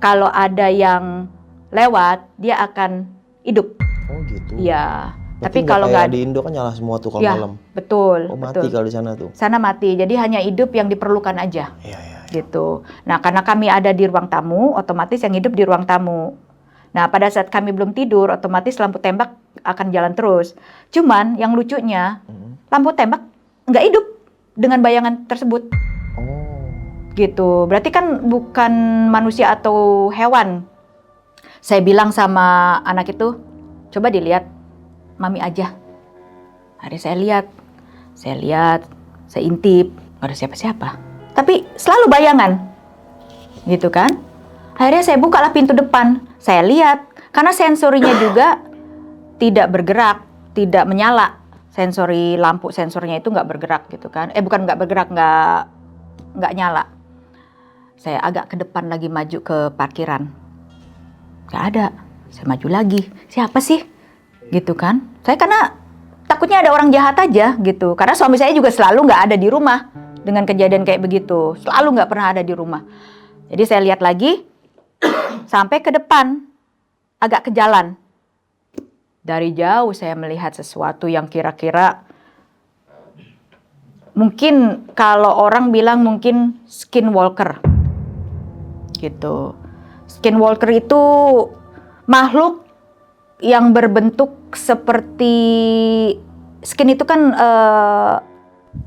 Speaker 1: kalau ada yang lewat dia akan hidup.
Speaker 2: Oh gitu.
Speaker 1: Iya.
Speaker 2: Berarti
Speaker 1: Tapi kalau nggak
Speaker 2: di Indo kan nyala semua tuh kalau
Speaker 1: ya,
Speaker 2: malam.
Speaker 1: Betul.
Speaker 2: Oh mati kalau di sana tuh.
Speaker 1: Sana mati. Jadi hanya hidup yang diperlukan aja.
Speaker 2: Iya.
Speaker 1: Gitu. Nah karena kami ada di ruang tamu, otomatis yang hidup di ruang tamu. Nah, pada saat kami belum tidur, otomatis lampu tembak akan jalan terus. Cuman yang lucunya, lampu tembak nggak hidup dengan bayangan tersebut. Gitu. Berarti kan bukan manusia atau hewan. Saya bilang sama anak itu, coba dilihat, Mami aja. Hari saya lihat, saya intip, nggak ada siapa-siapa. Tapi selalu bayangan, gitu kan? Akhirnya saya bukalah pintu depan. Saya lihat, karena sensorinya juga tidak bergerak, tidak menyala. Sensori lampu sensornya itu nggak bergerak gitu kan. Bukan nggak bergerak, nggak nyala. Saya agak ke depan lagi maju ke parkiran. Nggak ada. Saya maju lagi. Siapa sih? Gitu kan. Saya karena takutnya ada orang jahat aja gitu. Karena suami saya juga selalu nggak ada di rumah dengan kejadian kayak begitu. Selalu nggak pernah ada di rumah. Jadi saya lihat lagi. Sampai ke depan, agak ke jalan. Dari jauh saya melihat sesuatu yang kira-kira mungkin kalau orang bilang mungkin skinwalker. Gitu. Skinwalker itu makhluk yang berbentuk seperti skin itu kan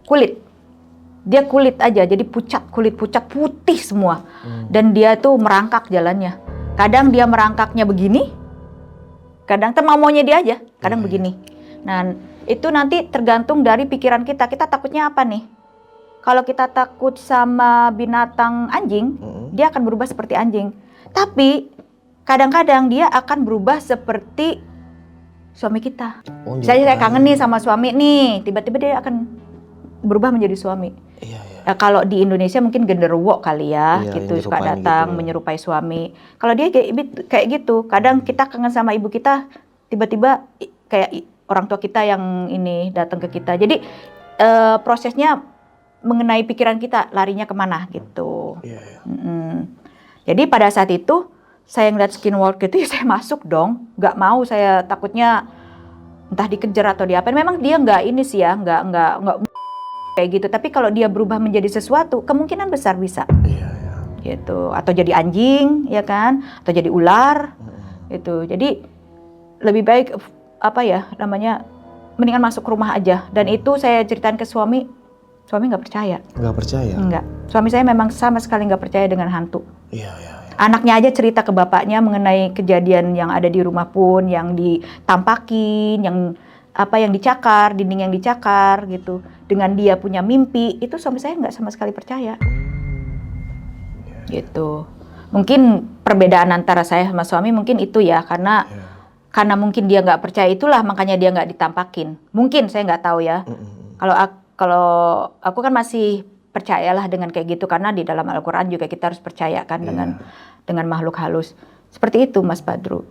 Speaker 1: kulit. Dia kulit aja, jadi kulit pucat putih semua. Dan dia tuh merangkak jalannya. Kadang dia merangkaknya begini, kadang maunya dia aja, kadang begini. Nah, itu nanti tergantung dari pikiran kita. Kita takutnya apa nih? Kalau kita takut sama binatang anjing, dia akan berubah seperti anjing. Tapi kadang-kadang dia akan berubah seperti suami kita. Misalnya saya kangen nih sama suami nih, tiba-tiba dia akan berubah menjadi suami.
Speaker 2: Iya.
Speaker 1: Ya, kalau di Indonesia mungkin genderuwo kali ya,
Speaker 2: Iya,
Speaker 1: gitu
Speaker 2: yang
Speaker 1: suka
Speaker 2: nyerupain
Speaker 1: datang
Speaker 2: gitu ya.
Speaker 1: menyerupai suami. Kalau dia kayak gitu, kadang kita kangen sama ibu kita, tiba-tiba kayak orang tua kita yang ini datang ke kita. Jadi prosesnya mengenai pikiran kita larinya kemana gitu.
Speaker 2: Iya, iya.
Speaker 1: Jadi pada saat itu saya ngeliat skinwalker itu, saya masuk dong, nggak mau, saya takutnya entah dikejar atau diapain. Memang dia nggak ini sih ya, nggak kayak gitu. Tapi kalau dia berubah menjadi sesuatu, kemungkinan besar bisa.
Speaker 2: Iya, iya.
Speaker 1: Gitu. Atau jadi anjing, ya kan? Atau jadi ular, gitu. Jadi lebih baik apa ya namanya, mendingan masuk rumah aja. Dan itu saya ceritain ke suami nggak percaya.
Speaker 2: Nggak percaya?
Speaker 1: Enggak. Suami saya memang sama sekali nggak percaya dengan hantu.
Speaker 2: Iya, iya.
Speaker 1: Anaknya aja cerita ke bapaknya mengenai kejadian yang ada di rumah pun, yang ditampakin, yang dicakar, dinding yang dicakar gitu. Dengan dia punya mimpi, itu suami saya nggak sama sekali percaya. Gitu. Mungkin perbedaan antara saya sama suami mungkin itu ya, karena mungkin dia nggak percaya, itulah makanya dia nggak ditampakin. Mungkin, saya nggak tahu ya. Kalau aku kan masih percayalah dengan kayak gitu, karena di dalam Al-Quran juga kita harus percaya kan dengan makhluk halus. Seperti itu Mas Badru.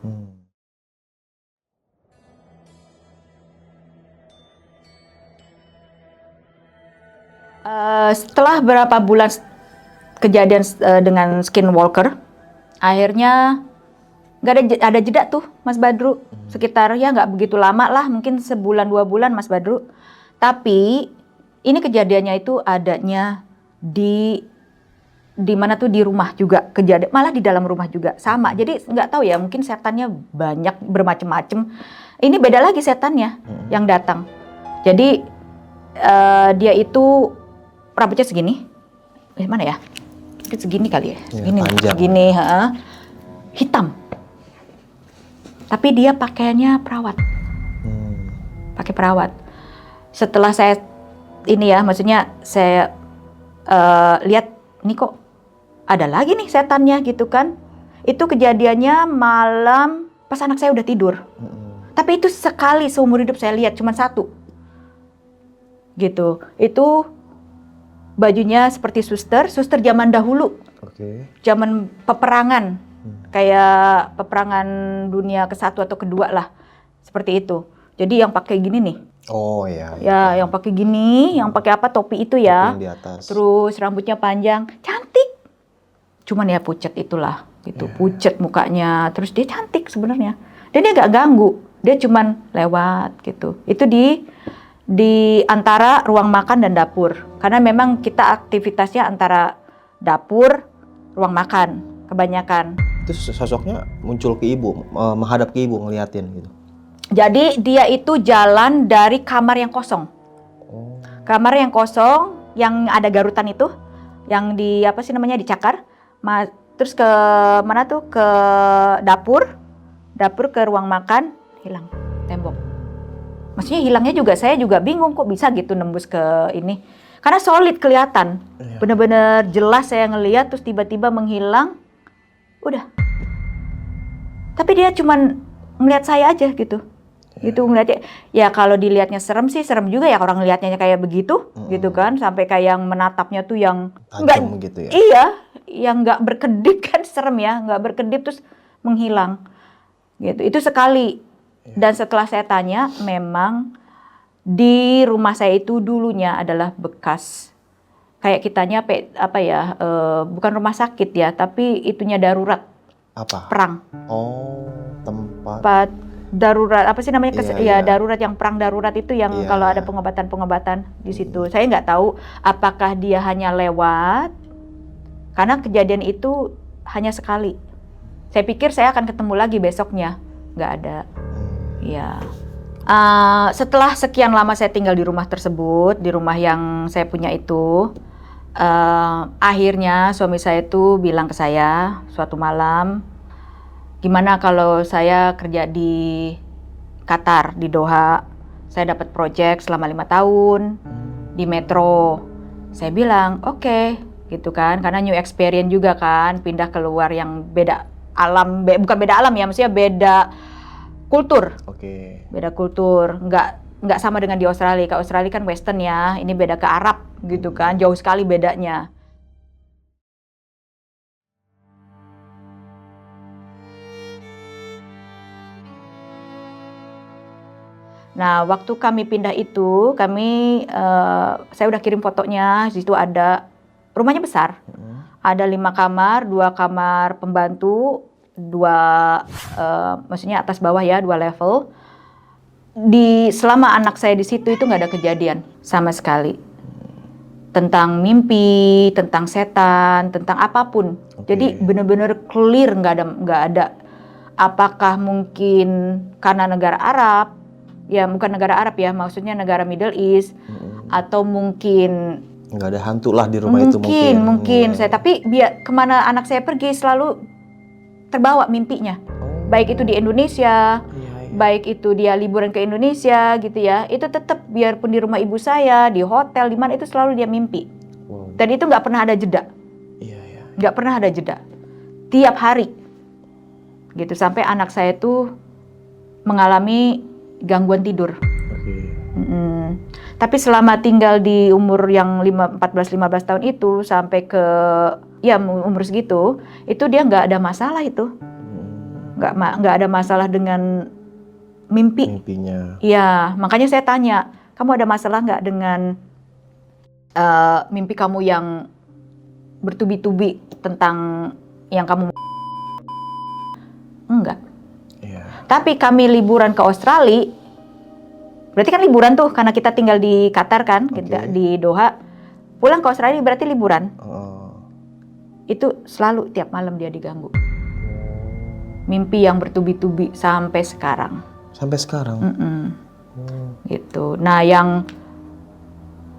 Speaker 1: Setelah berapa bulan kejadian dengan skinwalker, akhirnya nggak ada jeda tuh Mas Badru, sekitar ya nggak begitu lama lah, mungkin sebulan 2 bulan Mas Badru. Tapi ini kejadiannya itu adanya di mana tuh, di rumah juga kejadian, malah di dalam rumah juga sama. Jadi nggak tahu ya, mungkin setannya banyak bermacam-macam. Ini beda lagi setannya yang datang. Jadi dia itu rambutnya segini, mana ya? Mungkin segini kali ya, segini, hitam. Tapi dia pakaiannya perawat, pakai perawat. Setelah saya ini ya, maksudnya saya lihat, ini kok ada lagi nih setannya gitu kan. Itu kejadiannya malam pas anak saya udah tidur. Tapi itu sekali seumur hidup saya lihat, cuma satu. Gitu. Itu bajunya seperti suster zaman dahulu. Zaman peperangan. Kayak peperangan dunia ke-1 atau ke-2 lah. Seperti itu. Jadi yang pakai gini nih.
Speaker 2: Oh iya.
Speaker 1: Ya, yang pakai gini, yang pakai apa, topi itu ya.
Speaker 2: Topi yang di atas.
Speaker 1: Terus rambutnya panjang, cantik. Cuman ya pucet itulah, gitu. Pucet mukanya. Terus dia cantik sebenarnya. Dan dia nggak ganggu. Dia cuman lewat gitu. Itu di antara ruang makan dan dapur. Karena memang kita aktivitasnya antara dapur, ruang makan kebanyakan.
Speaker 2: Itu sosoknya muncul ke ibu, menghadap ke ibu, ngeliatin gitu.
Speaker 1: Jadi dia itu jalan dari kamar yang kosong. Kamar yang kosong, yang ada garutan itu, yang dicakar. Terus ke mana tuh? Ke dapur ke ruang makan, hilang tembok. Maksudnya hilangnya juga, saya juga bingung kok bisa gitu nembus ke ini. Karena solid kelihatan, bener-bener jelas saya ngelihat, terus tiba-tiba menghilang, udah. Tapi dia cuman ngeliat saya aja gitu. Gitu ngeliatnya. Ya kalau dilihatnya serem sih, serem juga ya orang ngeliatnya kayak begitu, gitu kan. Sampai kayak yang menatapnya tuh yang
Speaker 2: tajam gitu ya.
Speaker 1: Iya, yang nggak berkedip kan serem ya, nggak berkedip terus menghilang. Gitu. Itu sekali. Dan setelah saya tanya, memang di rumah saya itu dulunya adalah bekas kayak kitanya bukan rumah sakit ya, tapi itunya darurat.
Speaker 2: Apa?
Speaker 1: Perang.
Speaker 2: Oh, tempat
Speaker 1: darurat, apa sih namanya? Darurat, yang perang darurat itu yang kalau ada pengobatan di situ. Saya nggak tahu apakah dia hanya lewat, karena kejadian itu hanya sekali. Saya pikir saya akan ketemu lagi besoknya, nggak ada. Ya. Setelah sekian lama saya tinggal di rumah tersebut, di rumah yang saya punya itu, akhirnya suami saya itu bilang ke saya suatu malam, gimana kalau saya kerja di Qatar, di Doha. Saya dapat proyek selama 5 tahun di Metro. Saya bilang oke, gitu kan, karena new experience juga kan, pindah keluar yang beda alam, bukan beda alam ya, maksudnya beda kultur. Beda kultur, nggak nggak sama dengan di Australia. Ke Australia kan Western ya, ini beda ke Arab gitu kan, jauh sekali bedanya. Nah, waktu kami pindah itu, saya udah kirim fotonya. Di situ ada rumahnya besar, ada 5 kamar, 2 kamar pembantu, 2 maksudnya atas bawah ya, 2 level. Selama anak saya di situ itu nggak ada kejadian sama sekali tentang mimpi, tentang setan, tentang apapun. Jadi benar-benar clear, nggak ada. Apakah mungkin karena negara Arab? Ya bukan negara Arab ya, maksudnya negara Middle East, atau mungkin
Speaker 2: nggak ada hantu lah di rumah itu
Speaker 1: mungkin saya, tapi kemana anak saya pergi selalu terbawa mimpinya, baik itu di Indonesia, baik itu dia liburan ke Indonesia gitu ya, itu tetap biarpun di rumah ibu saya, di hotel, di mana itu selalu dia mimpi, dan itu nggak pernah ada jeda, nggak pernah ada jeda, tiap hari gitu, sampai anak saya tuh mengalami gangguan tidur. Tapi selama tinggal di umur yang 14-15 tahun itu sampai ke ya umur segitu, itu dia nggak ada masalah itu, nggak ada masalah dengan mimpinya. Iya, makanya saya tanya, kamu ada masalah nggak dengan mimpi kamu yang bertubi-tubi tentang yang kamu? Enggak. Tapi kami liburan ke Australia, berarti kan liburan tuh karena kita tinggal di Qatar kan, kita di Doha. Pulang ke Australia berarti liburan. Itu selalu tiap malam dia diganggu. Mimpi yang bertubi-tubi sampai sekarang.
Speaker 2: Sampai sekarang?
Speaker 1: Gitu. Nah yang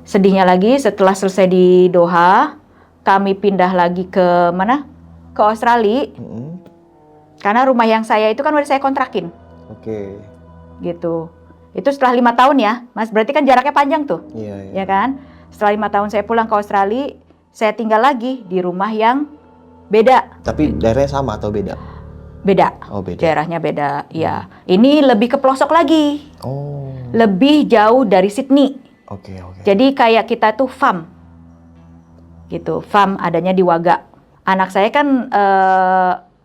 Speaker 1: sedihnya lagi setelah selesai di Doha, kami pindah lagi ke mana? Ke Australia. Karena rumah yang saya itu kan udah saya kontrakin. Gitu. Itu setelah 5 tahun ya, Mas. Berarti kan jaraknya panjang tuh. Ya kan? Setelah 5 tahun saya pulang ke Australia, saya tinggal lagi di rumah yang beda.
Speaker 2: Tapi daerahnya sama atau beda?
Speaker 1: Beda.
Speaker 2: Beda.
Speaker 1: Daerahnya beda, ya. Ini lebih ke pelosok lagi. Lebih jauh dari Sydney. Jadi kayak kita tuh farm. Gitu, farm adanya di Wagga. Anak saya kan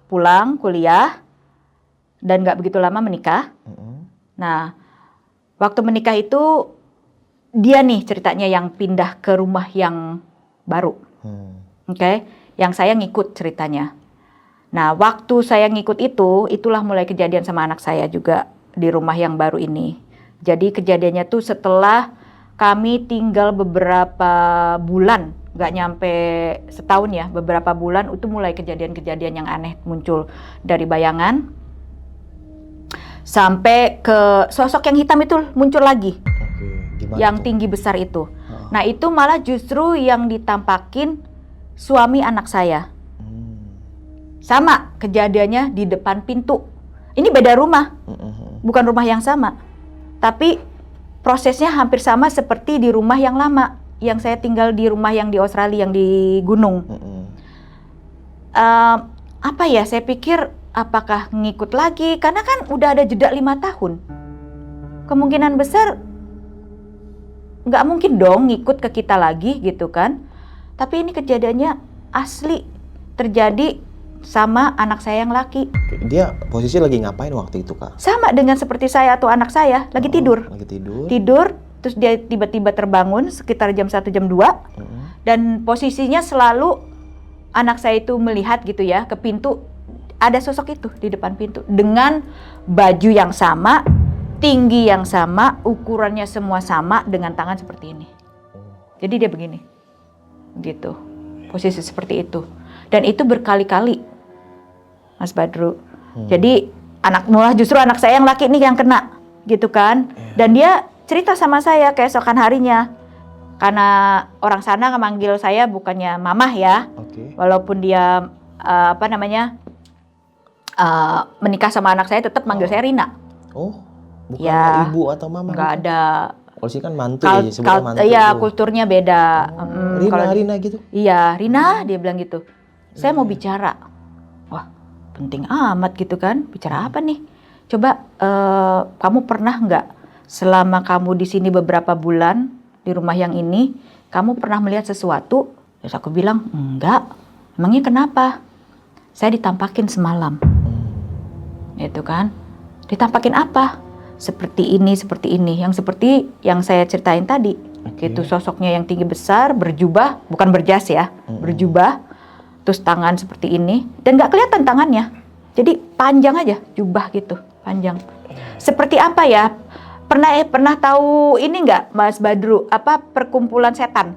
Speaker 1: pulang kuliah dan nggak begitu lama menikah. Nah, waktu menikah itu dia nih ceritanya yang pindah ke rumah yang baru, yang saya ngikut ceritanya. Nah, waktu saya ngikut itulah mulai kejadian sama anak saya juga di rumah yang baru ini. Jadi kejadiannya tuh setelah kami tinggal beberapa bulan, nggak nyampe setahun ya, beberapa bulan itu mulai kejadian-kejadian yang aneh muncul dari bayangan sampai ke sosok yang hitam itu muncul lagi, yang tinggi besar itu. Nah itu malah justru yang ditampakin suami anak saya. Sama kejadiannya di depan pintu. Ini beda rumah, bukan rumah yang sama, tapi prosesnya hampir sama seperti di rumah yang lama, yang saya tinggal di rumah yang di Australia, yang di gunung. Apa ya, saya pikir apakah ngikut lagi, karena kan udah ada jeda 5 tahun. Kemungkinan besar nggak mungkin dong ngikut ke kita lagi gitu kan. Tapi ini kejadiannya asli terjadi sama anak saya yang laki.
Speaker 2: Dia posisi lagi ngapain waktu itu, Kak?
Speaker 1: Sama dengan seperti saya atau anak saya, lagi tidur. Tidur, terus dia tiba-tiba terbangun sekitar jam 1, jam 2. Dan posisinya selalu anak saya itu melihat gitu ya ke pintu, ada sosok itu di depan pintu dengan baju yang sama, tinggi yang sama, ukurannya semua sama, dengan tangan seperti ini. Jadi dia begini, gitu, posisi seperti itu, dan itu berkali-kali, Mas Badru. Jadi justru anak saya yang laki nih yang kena, gitu kan? Dan dia cerita sama saya keesokan harinya, karena orang sana memanggil saya bukannya mamah ya, walaupun dia menikah sama anak saya, tetap manggil saya Rina.
Speaker 2: Bukan ya, ibu atau mama?
Speaker 1: Nggak
Speaker 2: gitu?
Speaker 1: ada.
Speaker 2: Kalau sih kan mantu ya, sebutnya mantu.
Speaker 1: Iya, kulturnya beda.
Speaker 2: Rina gitu?
Speaker 1: Iya, Rina, dia bilang gitu. Saya mau bicara. Wah, penting amat gitu kan. Bicara apa nih? Coba kamu pernah nggak selama kamu di sini beberapa bulan di rumah yang ini, kamu pernah melihat sesuatu? Terus aku bilang, enggak. Emangnya kenapa? Saya ditampakin semalam. Itu kan. Ditampakin apa? Seperti ini. Yang seperti yang saya ceritain tadi. Gitu, sosoknya yang tinggi besar, berjubah, bukan berjas ya, berjubah. Terus tangan seperti ini. Dan nggak kelihatan tangannya. Jadi panjang aja, jubah gitu, panjang. Seperti apa ya? Pernah tahu ini nggak, Mas Badru? Apa perkumpulan setan?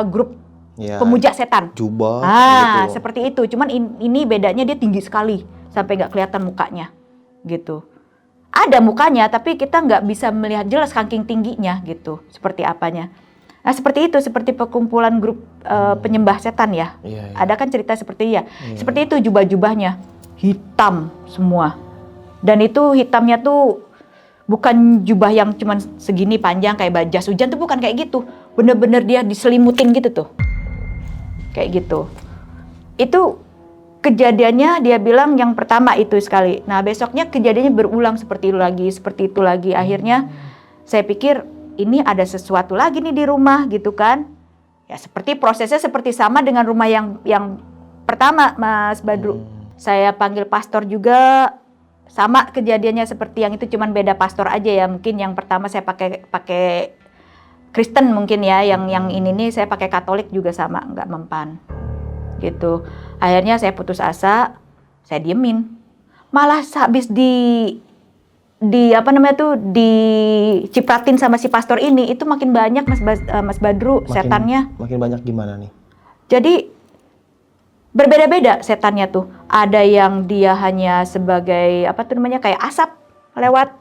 Speaker 1: Grup pemuja setan.
Speaker 2: Jubah.
Speaker 1: Gitu. Seperti itu. Cuman ini bedanya dia tinggi sekali, sampai nggak kelihatan mukanya, gitu. Ada mukanya, tapi kita nggak bisa melihat jelas saking tingginya, gitu. Seperti apanya? Nah seperti itu, seperti perkumpulan grup penyembah setan ya. Ada kan cerita seperti seperti itu jubah-jubahnya hitam semua. Dan itu hitamnya tuh bukan jubah yang cuman segini panjang kayak jas hujan tuh, bukan kayak gitu. Bener-bener dia diselimutin gitu tuh. Kayak gitu. Itu kejadiannya dia bilang yang pertama itu sekali. Nah besoknya kejadiannya berulang seperti itu lagi. Akhirnya saya pikir ini ada sesuatu lagi nih di rumah gitu kan. Ya seperti prosesnya seperti sama dengan rumah yang pertama, Mas Badru. Saya panggil pastor juga. Sama kejadiannya seperti yang itu, cuman beda pastor aja ya. Mungkin yang pertama saya pakai Kristen mungkin ya, yang ini nih saya pakai Katolik juga sama, nggak mempan. Gitu. Akhirnya saya putus asa, saya diemin. Malah habis dicipratin sama si pastor ini, itu makin banyak Mas Badru setannya.
Speaker 2: Makin banyak gimana nih?
Speaker 1: Jadi berbeda-beda setannya tuh. Ada yang dia hanya sebagai kayak asap lewat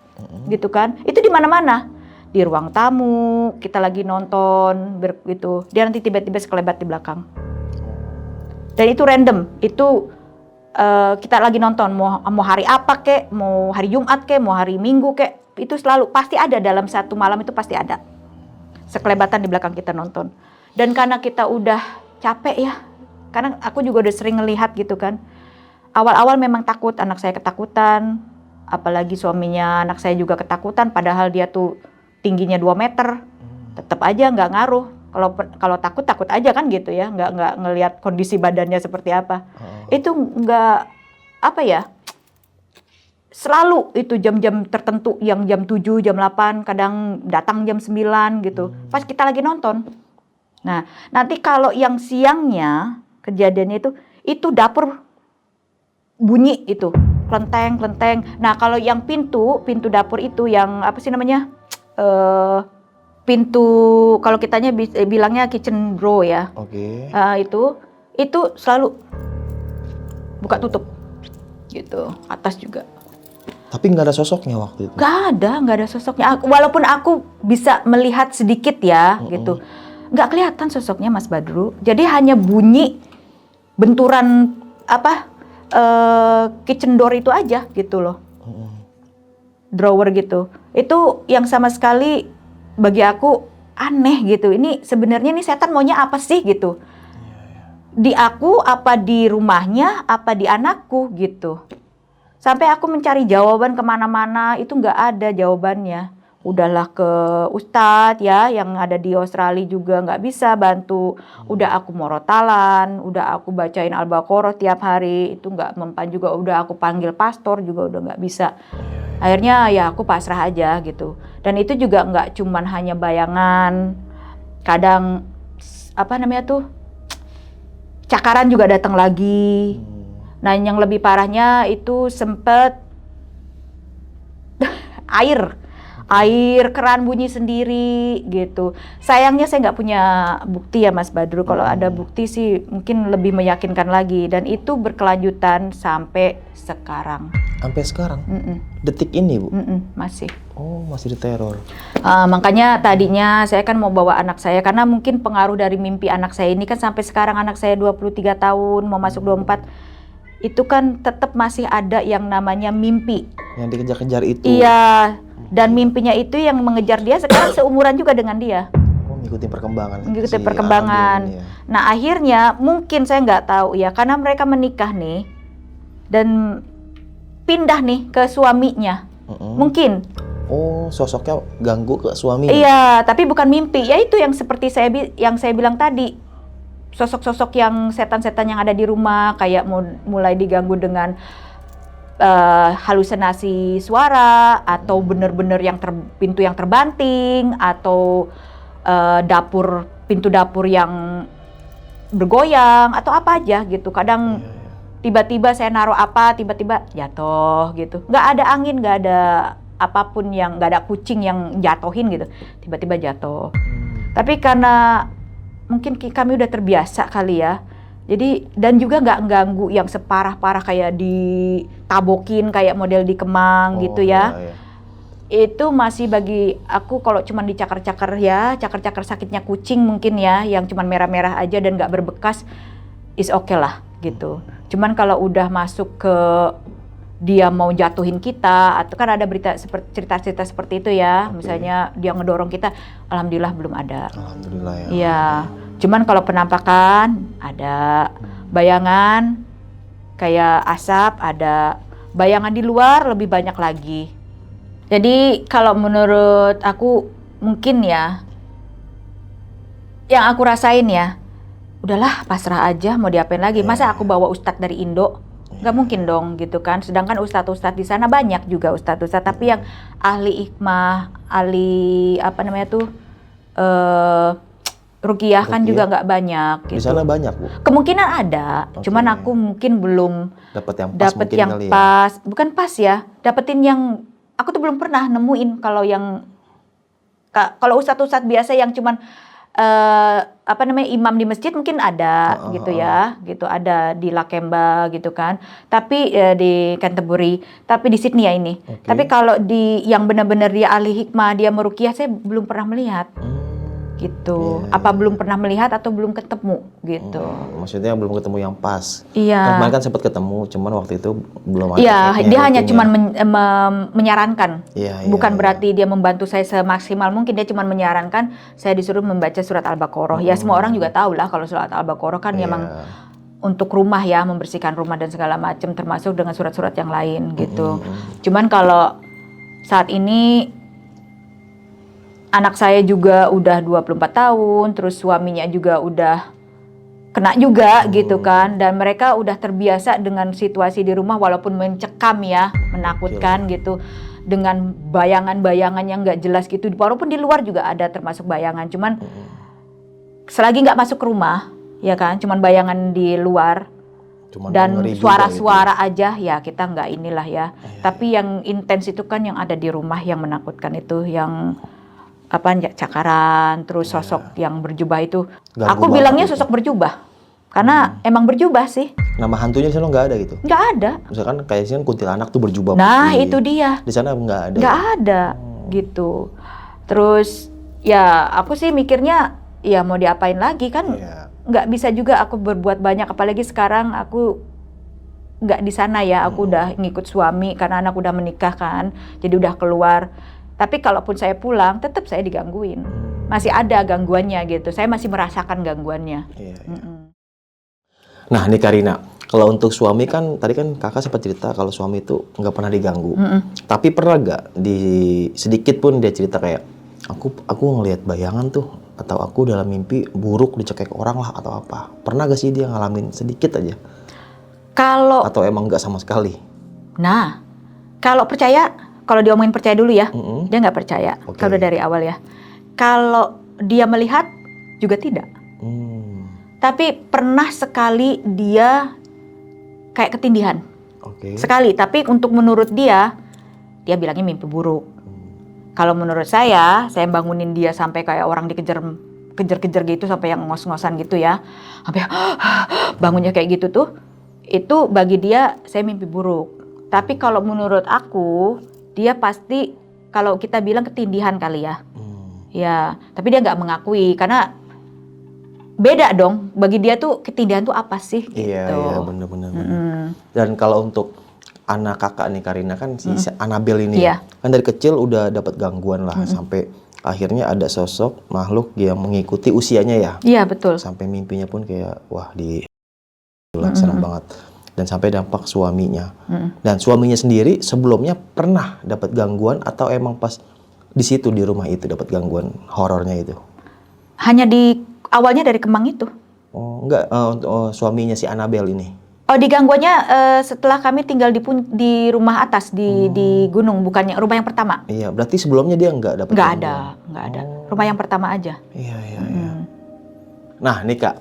Speaker 1: gitu kan. Itu di mana-mana. Di ruang tamu, kita lagi nonton gitu. Dia nanti tiba-tiba sekelebat di belakang. Dan itu random. Itu kita lagi nonton mau hari apa kek, mau hari Jumat kek, mau hari Minggu kek. Itu selalu pasti ada dalam satu malam, itu pasti ada. Sekelebatan di belakang kita nonton. Dan karena kita udah capek ya. Karena aku juga udah sering ngelihat gitu kan. Awal-awal memang takut, anak saya ketakutan. Apalagi suaminya anak saya juga ketakutan. Padahal dia tuh tingginya 2 meter. Tetap aja nggak ngaruh. Kalau takut aja kan gitu ya. Nggak ngelihat kondisi badannya seperti apa. Itu nggak, selalu itu jam-jam tertentu. Yang jam 7, jam 8, kadang datang jam 9 gitu. Pas kita lagi nonton. Nah, nanti kalau yang siangnya kejadiannya itu dapur bunyi itu, klenteng. Nah, kalau yang pintu dapur itu yang pintu kalau kitanya bilangnya kitchen drawer ya. Itu selalu buka tutup gitu, atas juga.
Speaker 2: Tapi nggak ada sosoknya waktu itu?
Speaker 1: Nggak ada sosoknya. Walaupun aku bisa melihat sedikit ya, gitu. Nggak kelihatan sosoknya Mas Badru. Jadi hanya bunyi benturan kitchen door itu aja gitu loh. Drawer gitu. Itu yang sama sekali bagi aku aneh gitu. Ini sebenarnya nih setan maunya apa sih gitu. Di aku, apa di rumahnya, apa di anakku gitu. Sampai aku mencari jawaban kemana-mana, itu nggak ada jawabannya. Udahlah ke Ustadz ya, yang ada di Australia juga nggak bisa bantu. Udah aku morotalan, udah aku bacain Al-Baqarah tiap hari, itu nggak mempan juga. Udah aku panggil pastor juga udah nggak bisa. Akhirnya ya aku pasrah aja gitu. Dan itu juga nggak cuman hanya bayangan. Kadang cakaran juga datang lagi. Nah yang lebih parahnya itu sempet air keran bunyi sendiri gitu. Sayangnya saya nggak punya bukti ya Mas Badru. Kalau ada bukti sih mungkin lebih meyakinkan lagi. Dan itu berkelanjutan sampai sekarang.
Speaker 2: Sampai sekarang? Detik ini Bu?
Speaker 1: Masih.
Speaker 2: Oh masih diteror.
Speaker 1: Makanya tadinya saya kan mau bawa anak saya. Karena mungkin pengaruh dari mimpi anak saya ini kan sampai sekarang anak saya 23 tahun mau masuk 24. Itu kan tetap masih ada yang namanya mimpi.
Speaker 2: Yang dikejar-kejar itu?
Speaker 1: Iya. Dan mimpinya itu yang mengejar dia sekarang seumuran juga dengan dia.
Speaker 2: Mengikuti perkembangan.
Speaker 1: Mengikuti perkembangan. Ya. Nah akhirnya mungkin saya nggak tahu ya, karena mereka menikah nih dan pindah nih ke suaminya. Mungkin
Speaker 2: Oh, sosoknya ganggu ke suami.
Speaker 1: Iya, tapi bukan mimpi. Ya itu yang seperti yang saya bilang tadi. Sosok-sosok yang setan-setan yang ada di rumah kayak mulai diganggu dengan halusinasi suara atau bener-bener yang pintu yang terbanting atau pintu dapur yang bergoyang atau apa aja gitu. Kadang tiba-tiba saya naruh apa, tiba-tiba jatuh gitu. Nggak ada angin, nggak ada apapun yang, nggak ada kucing yang jatuhin gitu. Tiba-tiba jatuh. Tapi karena mungkin kami udah terbiasa kali ya. Jadi, dan juga nggak ganggu yang separah-parah kayak ditabokin kayak model di Kemang gitu ya.
Speaker 2: Iya.
Speaker 1: Itu masih bagi aku kalau cuman dicakar-cakar ya, cakar-cakar sakitnya kucing mungkin ya, yang cuman merah-merah aja dan nggak berbekas, is okay lah gitu. Cuman kalau udah masuk ke dia mau jatuhin kita, atau kan ada cerita-cerita seperti itu ya, misalnya dia ngedorong kita, alhamdulillah belum ada.
Speaker 2: Alhamdulillah ya.
Speaker 1: Iya, cuman kalau penampakan ada, bayangan kayak asap ada, bayangan di luar lebih banyak lagi. Jadi kalau menurut aku mungkin ya, yang aku rasain ya, udahlah pasrah aja mau diapain lagi. Masa aku bawa ustadz dari Indo? Nggak mungkin dong gitu kan. Sedangkan ustadz-ustadz di sana banyak juga ustadz-ustadz, tapi yang ahli hikmah, ahli apa namanya tuh ruqyah kan juga nggak banyak gitu.
Speaker 2: Di sana banyak, Bu?
Speaker 1: Kemungkinan ada, cuman aku mungkin belum
Speaker 2: dapet yang
Speaker 1: pas, bukan pas ya, dapetin yang aku tuh belum pernah nemuin kalau yang kalau ustadz-ustadz biasa yang cuman apa namanya imam di masjid mungkin ada gitu ya, gitu ada di Lakemba gitu kan, tapi di Canterbury, tapi di Sydney ya ini. Tapi kalau di yang benar-benar dia ahli hikmah, dia meruqyah, saya belum pernah melihat gitu. Apa belum pernah melihat atau belum ketemu gitu.
Speaker 2: Maksudnya belum ketemu yang pas.
Speaker 1: Iya.
Speaker 2: Kemarin kan sempat ketemu, cuman waktu itu belum ada.
Speaker 1: Iya, dia hanya cuman menyarankan. Bukan
Speaker 2: Iya.
Speaker 1: berarti dia membantu saya semaksimal mungkin, dia cuman menyarankan saya disuruh membaca surat Al-Baqarah. Ya semua orang juga tahu lah kalau surat Al-Baqarah kan memang untuk rumah ya, membersihkan rumah dan segala macam, termasuk dengan surat-surat yang lain gitu. Cuman kalau saat ini anak saya juga udah 24 tahun, terus suaminya juga udah kena juga gitu kan, dan mereka udah terbiasa dengan situasi di rumah walaupun mencekam ya, menakutkan gitu, dengan bayangan-bayangan yang nggak jelas gitu, walaupun di luar juga ada termasuk bayangan, cuman selagi nggak masuk ke rumah ya kan, cuman bayangan di luar dan suara-suara aja ya kita nggak inilah ya. Tapi yang intens itu kan yang ada di rumah yang menakutkan itu, yang apa, cakaran, terus sosok yang berjubah itu. Aku bilangnya sosok berjubah karena emang berjubah sih.
Speaker 2: Nama hantunya di sana nggak ada gitu?
Speaker 1: Nggak ada.
Speaker 2: Misalkan kayak sini kuntilanak tuh berjubah
Speaker 1: Nah
Speaker 2: putih.
Speaker 1: itu dia.
Speaker 2: Di sana nggak ada.
Speaker 1: Nggak ada gitu. Terus ya aku sih mikirnya ya mau diapain lagi kan, nggak bisa juga aku berbuat banyak, apalagi sekarang aku nggak di sana ya, aku udah ngikut suami karena anak udah menikah kan, jadi udah keluar. Tapi kalaupun saya pulang, tetap saya digangguin. Masih ada gangguannya gitu. Saya masih merasakan gangguannya.
Speaker 2: Nah, nih Karina, kalau untuk suami kan, tadi kan kakak sempat cerita kalau suami itu nggak pernah diganggu. Tapi pernah nggak sedikit pun dia cerita kayak, aku ngelihat bayangan tuh, atau aku dalam mimpi buruk dicekek orang lah atau apa. Pernah gak sih dia ngalamin sedikit aja? Atau emang nggak sama sekali?
Speaker 1: Nah, kalau percaya, kalau diomongin percaya dulu ya, dia nggak percaya. Kalau dari awal ya. Kalau dia melihat juga tidak. Tapi pernah sekali dia kayak ketindihan. Sekali, tapi untuk menurut dia bilangnya mimpi buruk. Kalau menurut saya bangunin dia sampai kayak orang kejar-kejar gitu, sampai yang ngos-ngosan gitu ya. Sampai bangunnya kayak gitu tuh, itu bagi dia saya mimpi buruk. Tapi kalau menurut aku, dia pasti, kalau kita bilang ketindihan kali ya. Ya, tapi dia nggak mengakui karena beda dong. Bagi dia tuh ketindihan tuh apa sih gitu.
Speaker 2: Iya, bener-bener. Dan kalau untuk anak kakak nih Karina kan, si Annabelle ini kan dari kecil udah dapat gangguan lah, sampai akhirnya ada sosok makhluk yang mengikuti usianya ya.
Speaker 1: Iya, betul.
Speaker 2: Sampai mimpinya pun kayak wah serem banget. dan sampai dampak suaminya. Dan suaminya sendiri sebelumnya pernah dapat gangguan atau emang pas di situ di rumah itu dapat gangguan horornya itu?
Speaker 1: Hanya awalnya dari Kemang itu.
Speaker 2: Oh, enggak, suaminya si Annabelle ini.
Speaker 1: Oh, digangguannya setelah kami tinggal di rumah atas di gunung, bukannya rumah yang pertama.
Speaker 2: Iya, berarti sebelumnya dia enggak dapat gangguan.
Speaker 1: Nggak ada. Rumah yang pertama aja.
Speaker 2: Iya. Nah, nih Kak,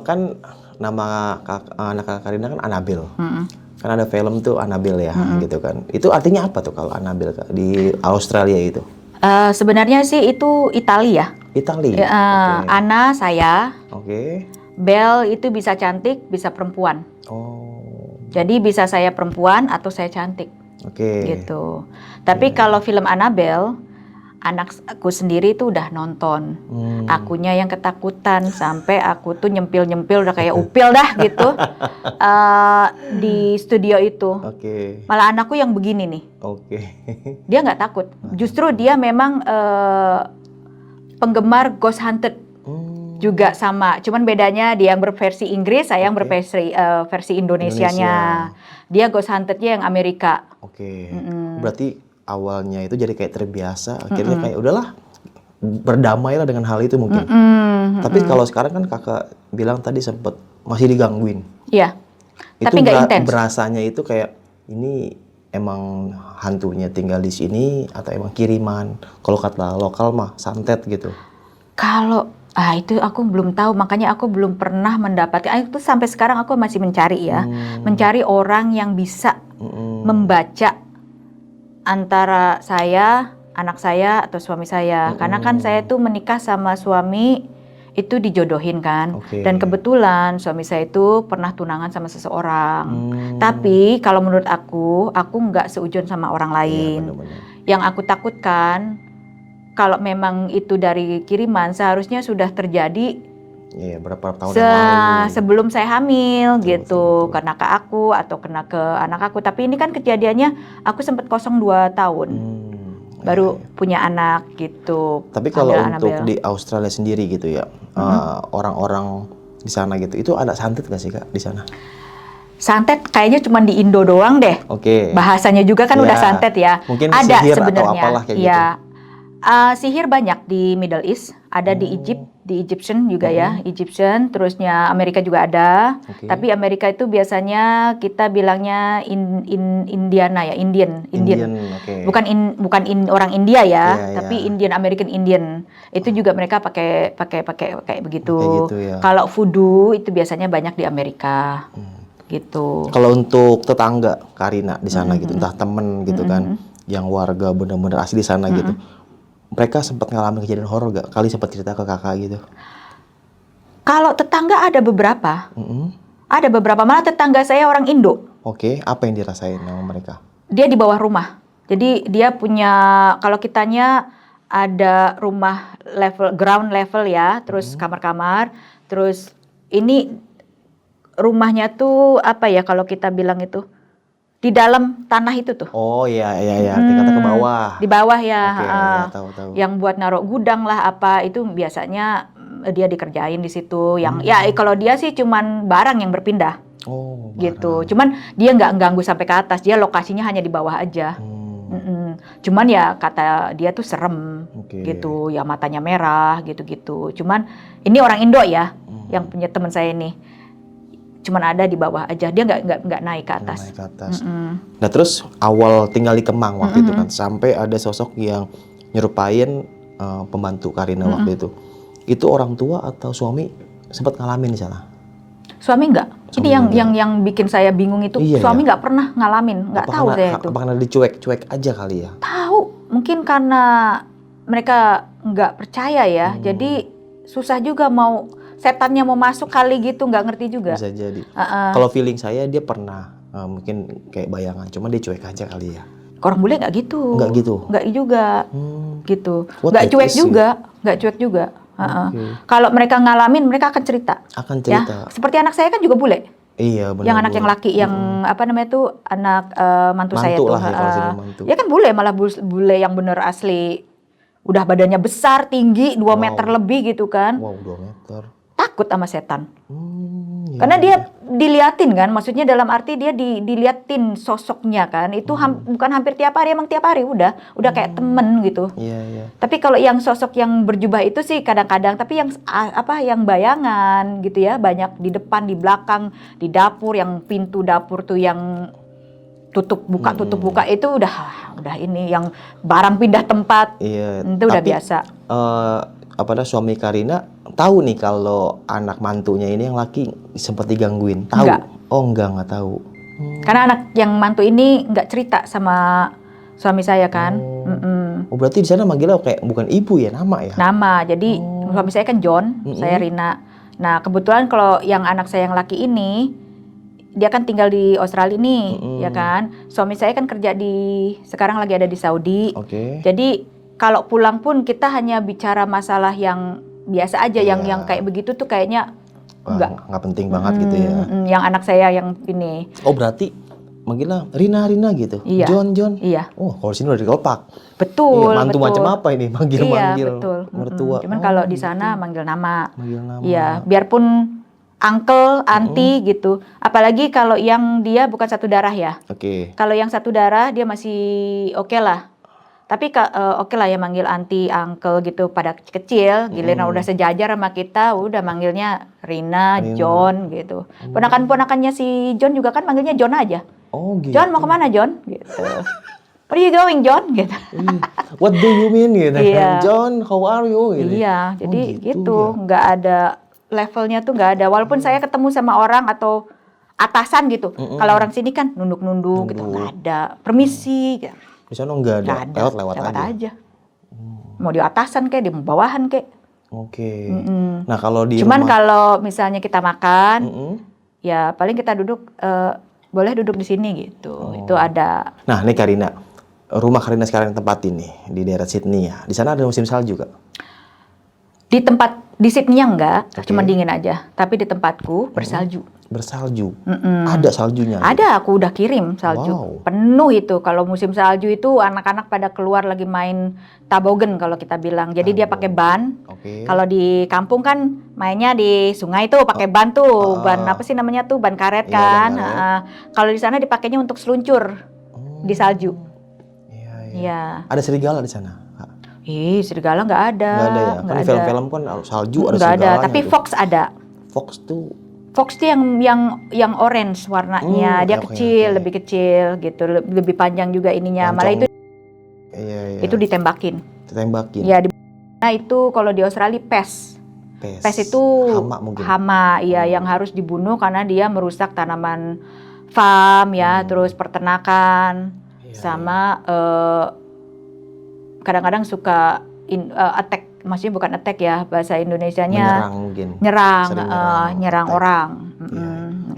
Speaker 2: kan nama anak Kak Karina kan Annabelle. Kan ada film tuh Annabelle ya, gitu kan. Itu artinya apa tuh kalau Annabelle Kak, di Australia itu?
Speaker 1: Sebenarnya sih itu Italia.
Speaker 2: Italia.
Speaker 1: Anna saya.
Speaker 2: Oke.
Speaker 1: Belle itu bisa cantik, bisa perempuan.
Speaker 2: Oh.
Speaker 1: Jadi bisa saya perempuan atau saya cantik.
Speaker 2: Oke.
Speaker 1: Gitu. Tapi kalau film Annabelle, anakku sendiri tuh udah nonton. Akunya yang ketakutan sampai aku tuh nyempil-nyempil udah kayak upil dah gitu. Di studio itu.
Speaker 2: Oke.
Speaker 1: Malah anakku yang begini nih.
Speaker 2: Oke.
Speaker 1: Dia nggak takut. Justru dia memang penggemar Ghost Hunted. Juga sama. Cuman bedanya dia yang berversi Inggris, saya yang berversi versi Indonesianya. Dia Ghost Hunted-nya yang Amerika.
Speaker 2: Oke. Berarti awalnya itu jadi kayak terbiasa, akhirnya kayak udahlah berdamailah dengan hal itu mungkin. Tapi kalau sekarang kan kakak bilang tadi sempat masih digangguin.
Speaker 1: Iya.
Speaker 2: Itu
Speaker 1: Tapi nggak intens.
Speaker 2: berasanya itu kayak ini emang hantunya tinggal di sini atau emang kiriman? Kalau kata lokal mah santet gitu.
Speaker 1: Kalau itu aku belum tahu, makanya aku belum pernah mendapatkan. Itu sampai sekarang aku masih mencari ya, mencari orang yang bisa membaca antara saya, anak saya atau suami saya. Karena kan saya tuh menikah sama suami itu dijodohin kan. Dan kebetulan suami saya itu pernah tunangan sama seseorang. Tapi kalau menurut aku nggak seujun sama orang lain. Yang aku takutkan kalau memang itu dari kiriman seharusnya sudah terjadi
Speaker 2: berapa tahun yang lalu.
Speaker 1: Sebelum saya hamil gitu. Kena ke aku atau kena ke anak aku. Tapi ini kan kejadiannya aku sempat kosong 2 tahun. Baru punya anak gitu.
Speaker 2: Tapi kalau untuk di Australia sendiri gitu ya, orang-orang di sana gitu, itu ada santet nggak sih Kak di sana?
Speaker 1: Santet kayaknya cuma di Indo doang deh. Bahasanya juga kan udah santet ya.
Speaker 2: Mungkin
Speaker 1: ada
Speaker 2: sihir
Speaker 1: sebenarnya.
Speaker 2: Atau apalah kayak gitu.
Speaker 1: Sihir banyak di Middle East, ada di Egypt, di Egyptian juga ya, Egyptian, terusnya Amerika juga ada. Tapi Amerika itu biasanya kita bilangnya Indiana ya, Indian. Bukan orang India ya, tapi Indian, American Indian. Itu juga mereka pakai begitu. Kalau voodoo itu biasanya banyak di Amerika. Gitu.
Speaker 2: Kalau untuk tetangga Karina di sana gitu, entah temen gitu kan, yang warga benar-benar asli di sana gitu. Mereka sempat ngalamin kejadian horor gak? Kali sempat cerita ke kakak gitu.
Speaker 1: Kalau tetangga ada beberapa. Ada beberapa, malah tetangga saya orang Indo.
Speaker 2: Apa yang dirasain sama mereka?
Speaker 1: Dia di bawah rumah. Jadi dia punya, kalau kitanya ada rumah ground level ya, terus kamar-kamar, terus ini rumahnya tuh apa ya kalau kita bilang itu? Di dalam tanah itu tuh.
Speaker 2: Tingkatnya ke bawah.
Speaker 1: Di bawah ya.
Speaker 2: Tahu.
Speaker 1: Yang buat naruh gudang lah apa itu biasanya dia dikerjain di situ. Yang kalau dia sih cuman barang yang berpindah. Gitu. Cuman dia nggak ganggu sampai ke atas. Dia lokasinya hanya di bawah aja. Cuman ya kata dia tuh serem gitu. Ya matanya merah gitu-gitu. Cuman ini orang Indo ya yang punya teman saya ini. Cuman ada di bawah aja, dia nggak naik ke atas.
Speaker 2: Nah terus awal tinggal di Kemang waktu itu kan, sampai ada sosok yang nyerupain pembantu Karina waktu itu. Itu orang tua atau suami sempat ngalamin di sana?
Speaker 1: Suami enggak. Ini yang bikin saya bingung itu, suami nggak pernah ngalamin, nggak tahu saya itu.
Speaker 2: Apa karena dicuek-cuek aja kali ya?
Speaker 1: Tahu, mungkin karena mereka nggak percaya ya, jadi susah juga setannya mau masuk kali gitu, nggak ngerti juga.
Speaker 2: Bisa jadi. Kalau feeling saya dia pernah mungkin kayak bayangan, cuma dia cuek aja kali ya.
Speaker 1: Orang bule nggak gitu.
Speaker 2: Nggak gitu.
Speaker 1: Nggak juga. Gitu. Nggak cuek juga. Kalau mereka ngalamin, mereka akan cerita. Ya? Seperti anak saya kan juga bule.
Speaker 2: Iya benar.
Speaker 1: Yang anak yang laki, yang apa namanya tuh anak mantu saya tuh.
Speaker 2: Mantu.
Speaker 1: Ya kan bule, malah bule yang bener asli. Udah badannya besar, tinggi, 2 meter lebih gitu kan.
Speaker 2: Wow, 2 meter.
Speaker 1: Takut sama setan. Karena dia diliatin kan, maksudnya dalam arti dia diliatin sosoknya kan, itu bukan hampir tiap hari, emang tiap hari udah kayak temen gitu.
Speaker 2: Iya.
Speaker 1: Tapi kalau yang sosok yang berjubah itu sih kadang-kadang, tapi yang yang bayangan gitu ya, banyak di depan, di belakang, di dapur, yang pintu dapur tuh yang tutup buka itu udah ini yang barang pindah tempat.
Speaker 2: Iya.
Speaker 1: Itu udah biasa.
Speaker 2: Suami Karina tahu nih kalau anak mantunya ini yang laki sempat digangguin, tahu?
Speaker 1: Enggak.
Speaker 2: Oh nggak tahu.
Speaker 1: Karena anak yang mantu ini nggak cerita sama suami saya kan.
Speaker 2: Oh berarti di sana manggilnya kayak bukan ibu ya, nama ya?
Speaker 1: Nama, jadi suami saya kan John, saya Rina. Nah kebetulan kalau yang anak saya yang laki ini, dia kan tinggal di Australia nih, ya kan. Suami saya kan kerja sekarang lagi ada di Saudi. Jadi kalau pulang pun kita hanya bicara masalah yang biasa aja, yang kayak begitu tuh kayaknya nggak
Speaker 2: penting banget gitu ya.
Speaker 1: Yang anak saya yang ini.
Speaker 2: Oh berarti manggilnya Rina gitu.
Speaker 1: Iya.
Speaker 2: John.
Speaker 1: Iya.
Speaker 2: Oh kalau sini udah dikelopak.
Speaker 1: Betul.
Speaker 2: Mantu macam apa ini manggil
Speaker 1: Iya, betul.
Speaker 2: mertua.
Speaker 1: Cuman kalau di sana manggil nama.
Speaker 2: Manggil nama.
Speaker 1: Iya, biarpun uncle, auntie gitu. Apalagi kalau yang dia bukan satu darah ya. Kalau yang satu darah dia masih oke lah. Tapi oke lah ya manggil auntie, uncle gitu pada kecil. Giliran udah sejajar sama kita, udah manggilnya Rina, John gitu. Ponakan-ponakannya si John juga kan manggilnya John aja.
Speaker 2: Oh gitu.
Speaker 1: John mau kemana John? Gitu. Where are you going John? Gitu.
Speaker 2: What do you mean gitu?
Speaker 1: Iya.
Speaker 2: John, how are you? Gitu.
Speaker 1: Iya, jadi gitu. Nggak ada levelnya tuh nggak ada. Walaupun saya ketemu sama orang atau atasan gitu. Kalau orang sini kan nunduk-nunduk gitu, nggak ada. Permisi gitu.
Speaker 2: Di sana nggak ada. Lewat aja.
Speaker 1: Mau di atasan kayak di bawahan kayak.
Speaker 2: Nah kalau di
Speaker 1: Cuman kalau misalnya kita makan, ya paling kita duduk, boleh duduk di sini gitu. Itu ada.
Speaker 2: Nah nih Karina, rumah Karina sekarang tempatin nih di daerah Sydney ya. Di sana ada musim salju gak?
Speaker 1: Di Sydney enggak, cuma dingin aja. Tapi di tempatku bersalju.
Speaker 2: Bersalju? Ada saljunya?
Speaker 1: Ada, aku udah kirim salju. Penuh itu. Kalau musim salju itu anak-anak pada keluar lagi main toboggan kalau kita bilang. Jadi dia pakai ban. Kalau di kampung kan mainnya di sungai tuh pakai ban tuh. Ban apa sih namanya tuh? Ban karet kan. Kalau di sana dipakainya untuk seluncur di salju. Iya.
Speaker 2: Ada serigala di sana?
Speaker 1: Serigala nggak ada.
Speaker 2: Nggak ada ya? Kan di film-film kan salju ada
Speaker 1: nggak
Speaker 2: serigalanya.
Speaker 1: Ada, tapi fox ada. Fox tuh yang orange warnanya. Dia kecil, lebih kecil gitu, lebih panjang juga ininya. Malah itu itu ditembakin. Ya, nah itu kalau di Australia pes itu hama ya, yang harus dibunuh karena dia merusak tanaman farm ya, terus peternakan sama kadang-kadang suka attack. Maksudnya bukan attack ya, bahasa Indonesianya nyerang orang.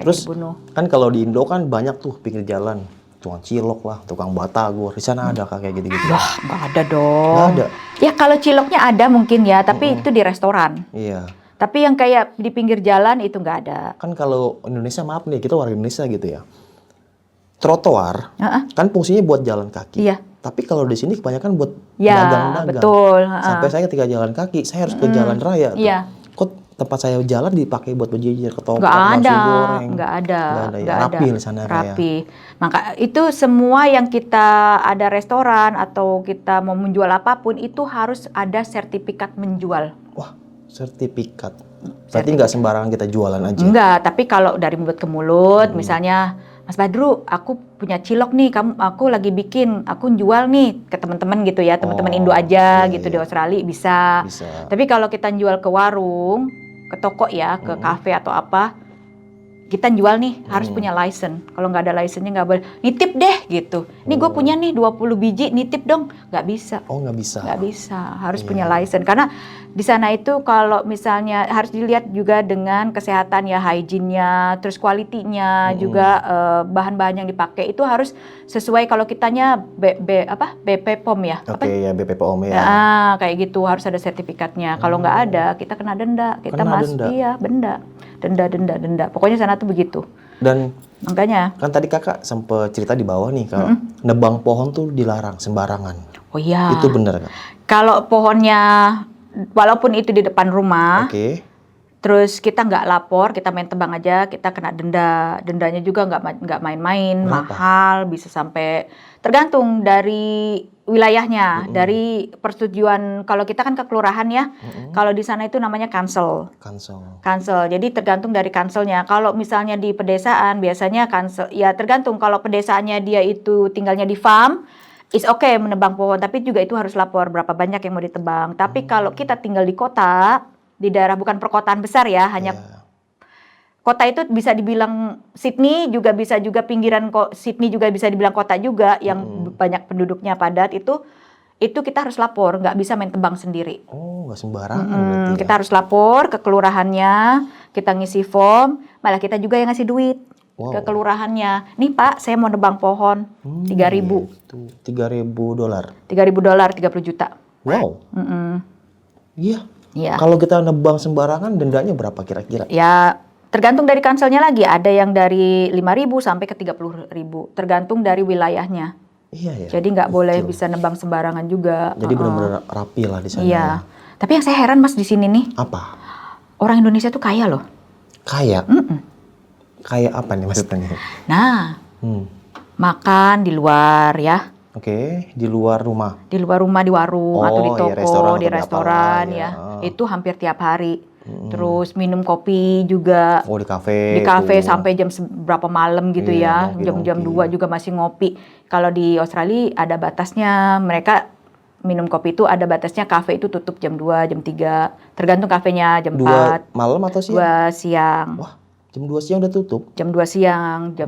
Speaker 2: Terus
Speaker 1: dibunuh.
Speaker 2: Kan kalau di Indo kan banyak tuh pinggir jalan tukang cilok lah, tukang batagor. Di sana ada kayak gitu-gitu?
Speaker 1: Wah, nggak ada dong.
Speaker 2: Nggak ada.
Speaker 1: Ya kalau ciloknya ada mungkin ya, tapi itu di restoran.
Speaker 2: Iya.
Speaker 1: Tapi yang kayak di pinggir jalan itu nggak ada.
Speaker 2: Kan kalau Indonesia, maaf nih, kita warga Indonesia gitu ya. Trotoar kan fungsinya buat jalan kaki.
Speaker 1: Iya.
Speaker 2: Tapi kalau di sini kebanyakan buat dagang-dagang.
Speaker 1: Betul.
Speaker 2: Sampai saya ketika jalan kaki, saya harus ke jalan raya.
Speaker 1: Iya.
Speaker 2: Kok tempat saya jalan dipakai buat berjejer, ketoprak,
Speaker 1: nasi
Speaker 2: goreng?
Speaker 1: Nggak ada.
Speaker 2: Rapi di sana.
Speaker 1: Rapi. Maka itu semua yang kita ada restoran atau kita mau menjual apapun itu harus ada sertifikat menjual.
Speaker 2: Wah, sertifikat. Berarti nggak sembarangan kita jualan aja?
Speaker 1: Enggak, tapi kalau dari mulut ke mulut, misalnya Mas Badru, aku punya cilok nih, aku lagi bikin, aku jual nih ke teman-teman gitu ya, teman-teman Indo aja gitu di Australia bisa. Tapi kalau kita jual ke warung, ke toko ya, ke kafe atau apa, kita jual nih harus punya license. Kalau nggak ada license-nya nggak boleh. Nitip deh gitu. Ini gue punya nih 20 biji, nitip dong. Nggak bisa.
Speaker 2: Oh nggak bisa?
Speaker 1: Nggak bisa, harus punya license. Karena di sana itu kalau misalnya harus dilihat juga dengan kesehatan ya, hygiene-nya, terus quality-nya juga bahan-bahan yang dipakai itu harus sesuai. Kalau kitanya BP POM ya.
Speaker 2: Ya BP POM ya.
Speaker 1: Nah, kayak gitu harus ada sertifikatnya. Kalau nggak ada, kita kena denda. Denda. Pokoknya sana tuh begitu.
Speaker 2: Dan
Speaker 1: makanya
Speaker 2: kan tadi kakak sempet cerita di bawah nih kalau nebang pohon tuh dilarang sembarangan.
Speaker 1: Oh iya.
Speaker 2: Itu benar kan?
Speaker 1: Kalau pohonnya walaupun itu di depan rumah, Terus kita nggak lapor, kita main tebang aja, kita kena denda. Dendanya juga nggak main-main,
Speaker 2: Berapa?
Speaker 1: mahal, bisa sampai tergantung dari wilayahnya, dari persetujuan. Kalau kita kan ke kelurahan ya, kalau di sana itu namanya kansel. Kansel. Jadi tergantung dari kanselnya. Kalau misalnya di pedesaan biasanya kansel, ya tergantung. Kalau pedesaannya dia itu tinggalnya di farm, is okay menebang pohon, tapi juga itu harus lapor berapa banyak yang mau ditebang. Tapi kalau kita tinggal di kota, di daerah bukan perkotaan besar ya, hanya kota itu bisa dibilang Sydney, juga bisa juga pinggiran Sydney juga bisa dibilang kota juga yang banyak penduduknya padat itu kita harus lapor, nggak bisa main tebang sendiri.
Speaker 2: Oh, nggak sembarangan berarti ya.
Speaker 1: Kita harus lapor ke kelurahannya, kita ngisi form, malah kita juga yang ngasih duit ke kelurahannya. Nih Pak, saya mau nebang pohon, 3.000.
Speaker 2: $3.000.
Speaker 1: $3.000, 30 juta.
Speaker 2: Wow. Iya.
Speaker 1: Iya.
Speaker 2: Kalau kita nebang sembarangan dendanya berapa kira-kira?
Speaker 1: Ya, tergantung dari kanselnya lagi. Ada yang dari 5.000 sampai ke 30.000. Tergantung dari wilayahnya.
Speaker 2: Iya ya.
Speaker 1: Jadi nggak boleh bisa nebang sembarangan juga.
Speaker 2: Jadi benar-benar rapi lah di sana.
Speaker 1: Iya. Tapi yang saya heran Mas di sini nih.
Speaker 2: Apa?
Speaker 1: Orang Indonesia tuh kaya loh.
Speaker 2: Kaya? Kaya apa nih maksudnya?
Speaker 1: Nah, makan di luar ya.
Speaker 2: Oke, di luar rumah.
Speaker 1: Di luar rumah, di warung atau di toko, di restoran
Speaker 2: apalah,
Speaker 1: ya. Itu hampir tiap hari. Terus minum kopi juga.
Speaker 2: Oh, di kafe.
Speaker 1: Di kafe sampai jam berapa malam gitu ya.
Speaker 2: Iya,
Speaker 1: Jam-jam 2 juga masih ngopi. Kalau di Australia ada batasnya. Mereka minum kopi itu ada batasnya. Kafe itu tutup jam 2, jam 3. Tergantung kafenya jam 4.
Speaker 2: 2 malam atau siang?
Speaker 1: 2 siang.
Speaker 2: Wah, jam 2 siang udah tutup?
Speaker 1: Jam 2 siang.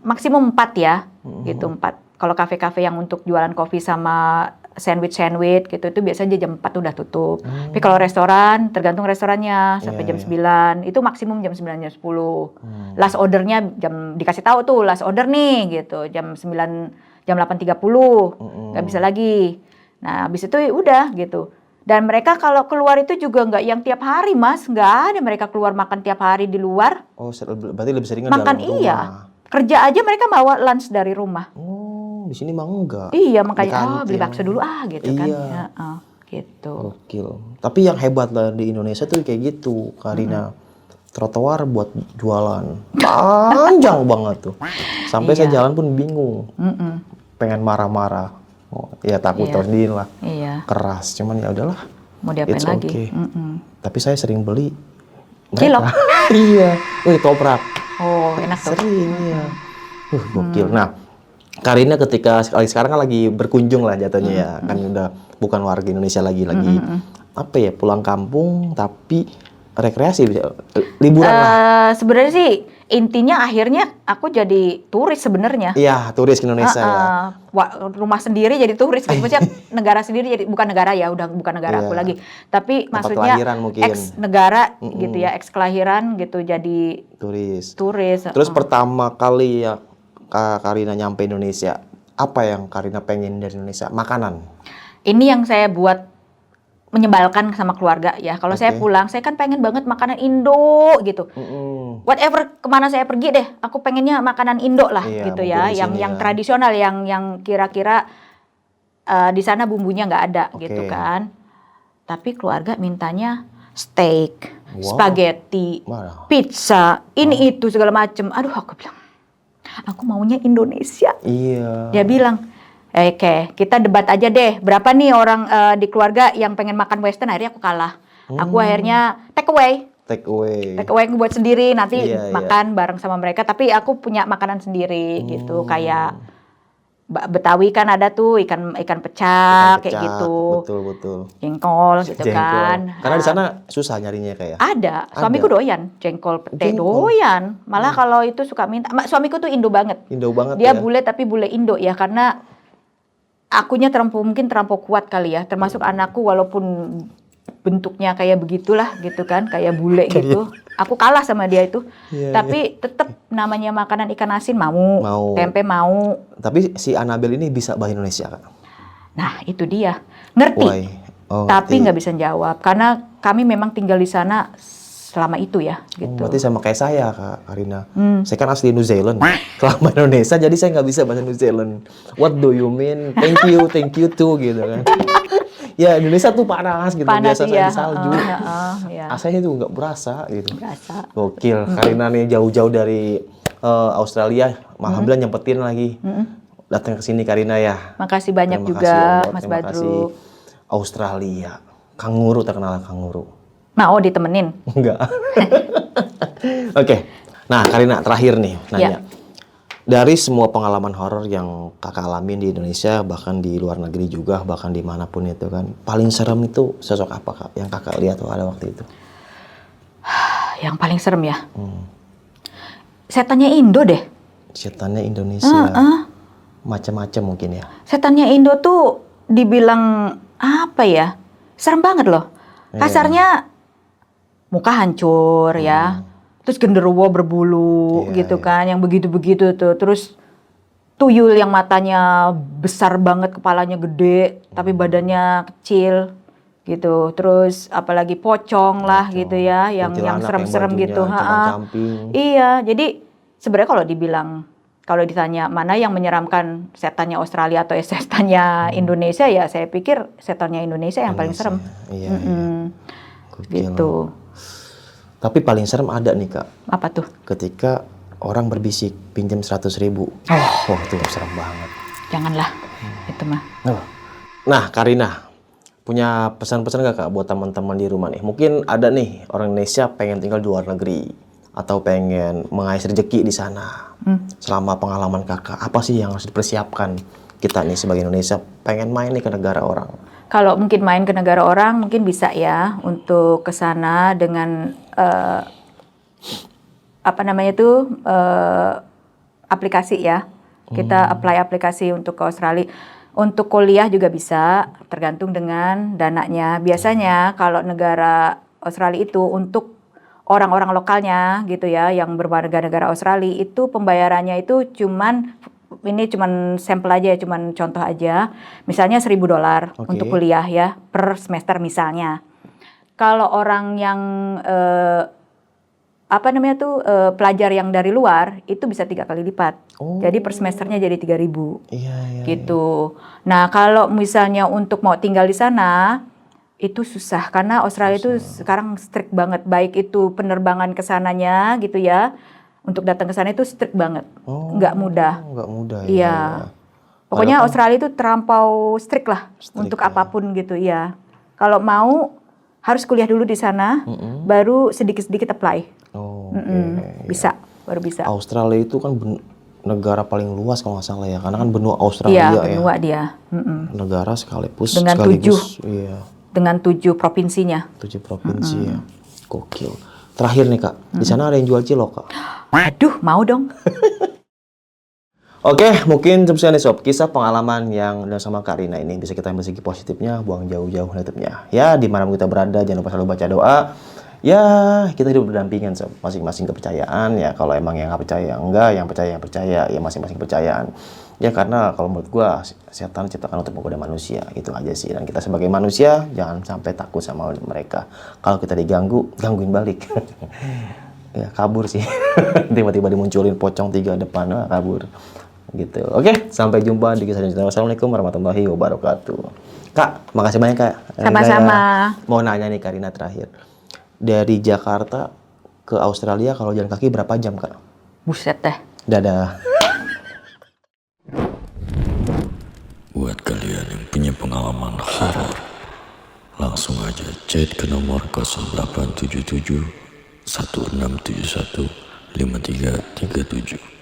Speaker 1: Maksimum 4 ya. Gitu 4. Kalau kafe-kafe yang untuk jualan kopi sama sandwich gitu itu biasanya jam 4 udah tutup. Tapi kalau restoran tergantung restorannya sampai jam 9. Itu maksimum jam 9 jam 10. Last ordernya dikasih tahu tuh last order nih gitu. Jam 9 jam 8.30. Nggak bisa lagi. Nah, habis itu udah gitu. Dan mereka kalau keluar itu juga nggak yang tiap hari Mas, nggak ada mereka keluar makan tiap hari di luar.
Speaker 2: Oh, berarti lebih sering
Speaker 1: makan
Speaker 2: dalam
Speaker 1: iya.
Speaker 2: rumah.
Speaker 1: Kerja aja mereka bawa lunch dari rumah.
Speaker 2: Di sini mah enggak.
Speaker 1: Iya, makanya beli bakso dulu gitu kan.
Speaker 2: Iya.
Speaker 1: Gitu.
Speaker 2: Gokil. Tapi yang hebat lah di Indonesia tuh kayak gitu, Karina. Trotoar buat jualan. Panjang banget tuh. Sampai saya jalan pun bingung. Pengen marah-marah. Oh, ya takut terdiin lah.
Speaker 1: Iya.
Speaker 2: Keras, cuman ya udahlah.
Speaker 1: Mau diapain
Speaker 2: It's
Speaker 1: lagi?
Speaker 2: okay. Tapi saya sering beli.
Speaker 1: Cilok.
Speaker 2: Iya. Wih, toprak.
Speaker 1: Oh, enak tuh.
Speaker 2: Sering ya. Gokil. Nah, Karina ketika sekarang kan lagi berkunjung lah jatuhnya ya. Kan udah bukan warga Indonesia lagi apa ya, pulang kampung tapi rekreasi, liburan lah.
Speaker 1: Sebenarnya sih intinya akhirnya aku jadi turis sebenarnya.
Speaker 2: Iya, turis ke Indonesia ya.
Speaker 1: Rumah sendiri jadi turis, maksudnya negara sendiri jadi bukan negara ya, udah bukan negara aku lagi. Tapi
Speaker 2: Tempat
Speaker 1: maksudnya
Speaker 2: kelahiran mungkin.
Speaker 1: ex negara gitu ya, ex kelahiran gitu jadi
Speaker 2: Turis.
Speaker 1: Terus
Speaker 2: pertama kali ya Karina nyampe Indonesia, apa yang Karina pengen dari Indonesia? Makanan.
Speaker 1: Ini yang saya buat menyebalkan sama keluarga ya. Kalau saya pulang, saya kan pengen banget makanan Indo gitu. Whatever kemana saya pergi deh, aku pengennya makanan Indo lah gitu ya. Yang tradisional, yang kira-kira di sana bumbunya nggak ada gitu kan. Tapi keluarga mintanya steak, spaghetti, pizza, ini itu segala macem. Aduh, aku bilang, aku maunya Indonesia.
Speaker 2: Iya.
Speaker 1: Dia bilang, oke, kita debat aja deh. Berapa nih orang di keluarga yang pengen makan Western? Akhirnya aku kalah. Aku akhirnya take away. Take away aku buat sendiri. Nanti makan bareng sama mereka. Tapi aku punya makanan sendiri gitu. Kayak Betawi kan ada tuh ikan pecak kayak gitu.
Speaker 2: Betul.
Speaker 1: Jengkol gitu kan.
Speaker 2: Karena di sana susah nyarinya kayak.
Speaker 1: Ada. Suamiku doyan jengkol pete doyan. Malah kalau itu suka minta. Suamiku tuh Indo banget. Dia bule tapi bule Indo ya, karena akunya mungkin terlampau kuat kali ya, termasuk anakku walaupun bentuknya kayak begitulah gitu kan, kayak bule gitu. Aku kalah sama dia itu. Tapi tetap namanya makanan ikan asin mau, tempe mau.
Speaker 2: Tapi si Anabel ini bisa bahasa Indonesia kan?
Speaker 1: Nah, itu dia. Ngerti. Tapi nggak bisa jawab karena kami memang tinggal di sana selama itu ya gitu.
Speaker 2: Berarti sama kayak saya Kak Karina. Saya kan asli New Zealand. Selama Indonesia jadi saya nggak bisa bahasa New Zealand. What do you mean? Thank you too gitu kan. Ya Indonesia tuh panas gitu,
Speaker 1: Panas
Speaker 2: biasa
Speaker 1: ya.
Speaker 2: saya di salju.
Speaker 1: Ya.
Speaker 2: AC-nya tuh nggak berasa gitu.
Speaker 1: Berasa.
Speaker 2: Gokil, Karina nih jauh-jauh dari Australia, alhamdulillah nyempetin lagi datang ke sini Karina ya.
Speaker 1: Makasih banyak
Speaker 2: Terima
Speaker 1: juga
Speaker 2: kasih, Allah.
Speaker 1: Mas
Speaker 2: Terima kasih.
Speaker 1: Badru.
Speaker 2: Australia, kanguru terkenal kanguru.
Speaker 1: Mau ditemenin?
Speaker 2: Enggak. Oke, nah Karina terakhir nih nanya.
Speaker 1: Ya.
Speaker 2: Dari semua pengalaman horor yang kakak alamin di Indonesia, bahkan di luar negeri juga, bahkan dimanapun itu kan, paling serem itu sosok apa kak yang kakak lihat pada waktu itu?
Speaker 1: Yang paling serem ya? Setannya Indo deh.
Speaker 2: Setannya Indonesia, macam-macam mungkin ya.
Speaker 1: Setannya Indo tuh dibilang apa ya? Serem banget loh. Kasarnya muka hancur ya. Terus genderuwo berbulu gitu kan, yang begitu-begitu tuh. Terus tuyul yang matanya besar banget, kepalanya gede, tapi badannya kecil gitu. Terus apalagi pocong lah gitu ya, yang serem-serem gitu. Iya, jadi sebenarnya kalau ditanya mana yang menyeramkan, setannya Australia atau setannya Indonesia, ya saya pikir setannya Indonesia yang paling serem.
Speaker 2: Iya.
Speaker 1: Gitu.
Speaker 2: Tapi paling serem ada nih kak.
Speaker 1: Apa tuh?
Speaker 2: Ketika orang berbisik pinjam 100.000. Wah itu serem banget.
Speaker 1: Janganlah itu mah.
Speaker 2: Nah Karina punya pesan-pesan gak kak buat teman-teman di rumah nih? Mungkin ada nih orang Indonesia pengen tinggal di luar negeri atau pengen mengais rezeki di sana. Selama pengalaman kakak, apa sih yang harus dipersiapkan kita nih sebagai Indonesia pengen main nih ke negara orang?
Speaker 1: Kalau mungkin main ke negara orang, mungkin bisa ya untuk ke sana dengan aplikasi ya. Kita apply aplikasi untuk ke Australia. Untuk kuliah juga bisa, tergantung dengan dananya. Biasanya kalau negara Australia itu untuk orang-orang lokalnya gitu ya, yang berwarga negara Australia itu pembayarannya itu cuman sampel aja, cuman contoh aja. Misalnya $1.000 untuk kuliah ya per semester misalnya. Kalau orang yang pelajar yang dari luar itu bisa 3 kali lipat. Jadi per semesternya jadi 3.000. Gitu. Nah, kalau misalnya untuk mau tinggal di sana itu susah karena Australia itu sekarang strict banget, baik itu penerbangan ke sananya gitu ya. Untuk datang ke sana itu strict banget. Nggak mudah.
Speaker 2: Nggak mudah ya.
Speaker 1: Iya. Pokoknya Australia itu terlampau strict lah untuk apapun gitu ya. Kalau mau harus kuliah dulu di sana, baru sedikit-sedikit apply. Bisa, baru bisa.
Speaker 2: Australia itu kan negara paling luas kalau nggak salah ya, karena kan benua Australia
Speaker 1: ya.
Speaker 2: Iya,
Speaker 1: benua dia.
Speaker 2: Negara sekaligus.
Speaker 1: Dengan 7 provinsinya.
Speaker 2: 7 provinsi ya. Gokil. Terakhir nih kak, di sana ada yang jual cilok kak?
Speaker 1: Aduh, mau dong.
Speaker 2: Oke, mungkin seperti nih sob, kisah pengalaman yang dan sama Kak Rina ini bisa kita ambil segi positifnya, buang jauh-jauh negatifnya. Ya, di mana kita berada, jangan lupa selalu baca doa. Ya, kita hidup berdampingan sob, masing-masing kepercayaan ya. Kalau emang yang nggak percaya enggak, yang percaya ya masing-masing kepercayaan. Ya karena kalau menurut gua setan ciptakan untuk menggoda manusia, itu aja sih. Dan kita sebagai manusia jangan sampai takut sama mereka. Kalau kita diganggu, gangguin balik. Ya kabur sih. Tiba-tiba dimunculin pocong 3 depan, kabur. Gitu. Oke, sampai jumpa di kisah selanjutnya. Wassalamualaikum warahmatullahi wabarakatuh. Kak, makasih banyak kak.
Speaker 1: Sama-sama.
Speaker 2: Mau nanya nih Karina terakhir. Dari Jakarta ke Australia kalau jalan kaki berapa jam kak?
Speaker 1: Buset deh.
Speaker 2: Dadah.
Speaker 3: Buat kalian yang punya pengalaman horor, langsung aja chat ke nomor 0877 1671 5337.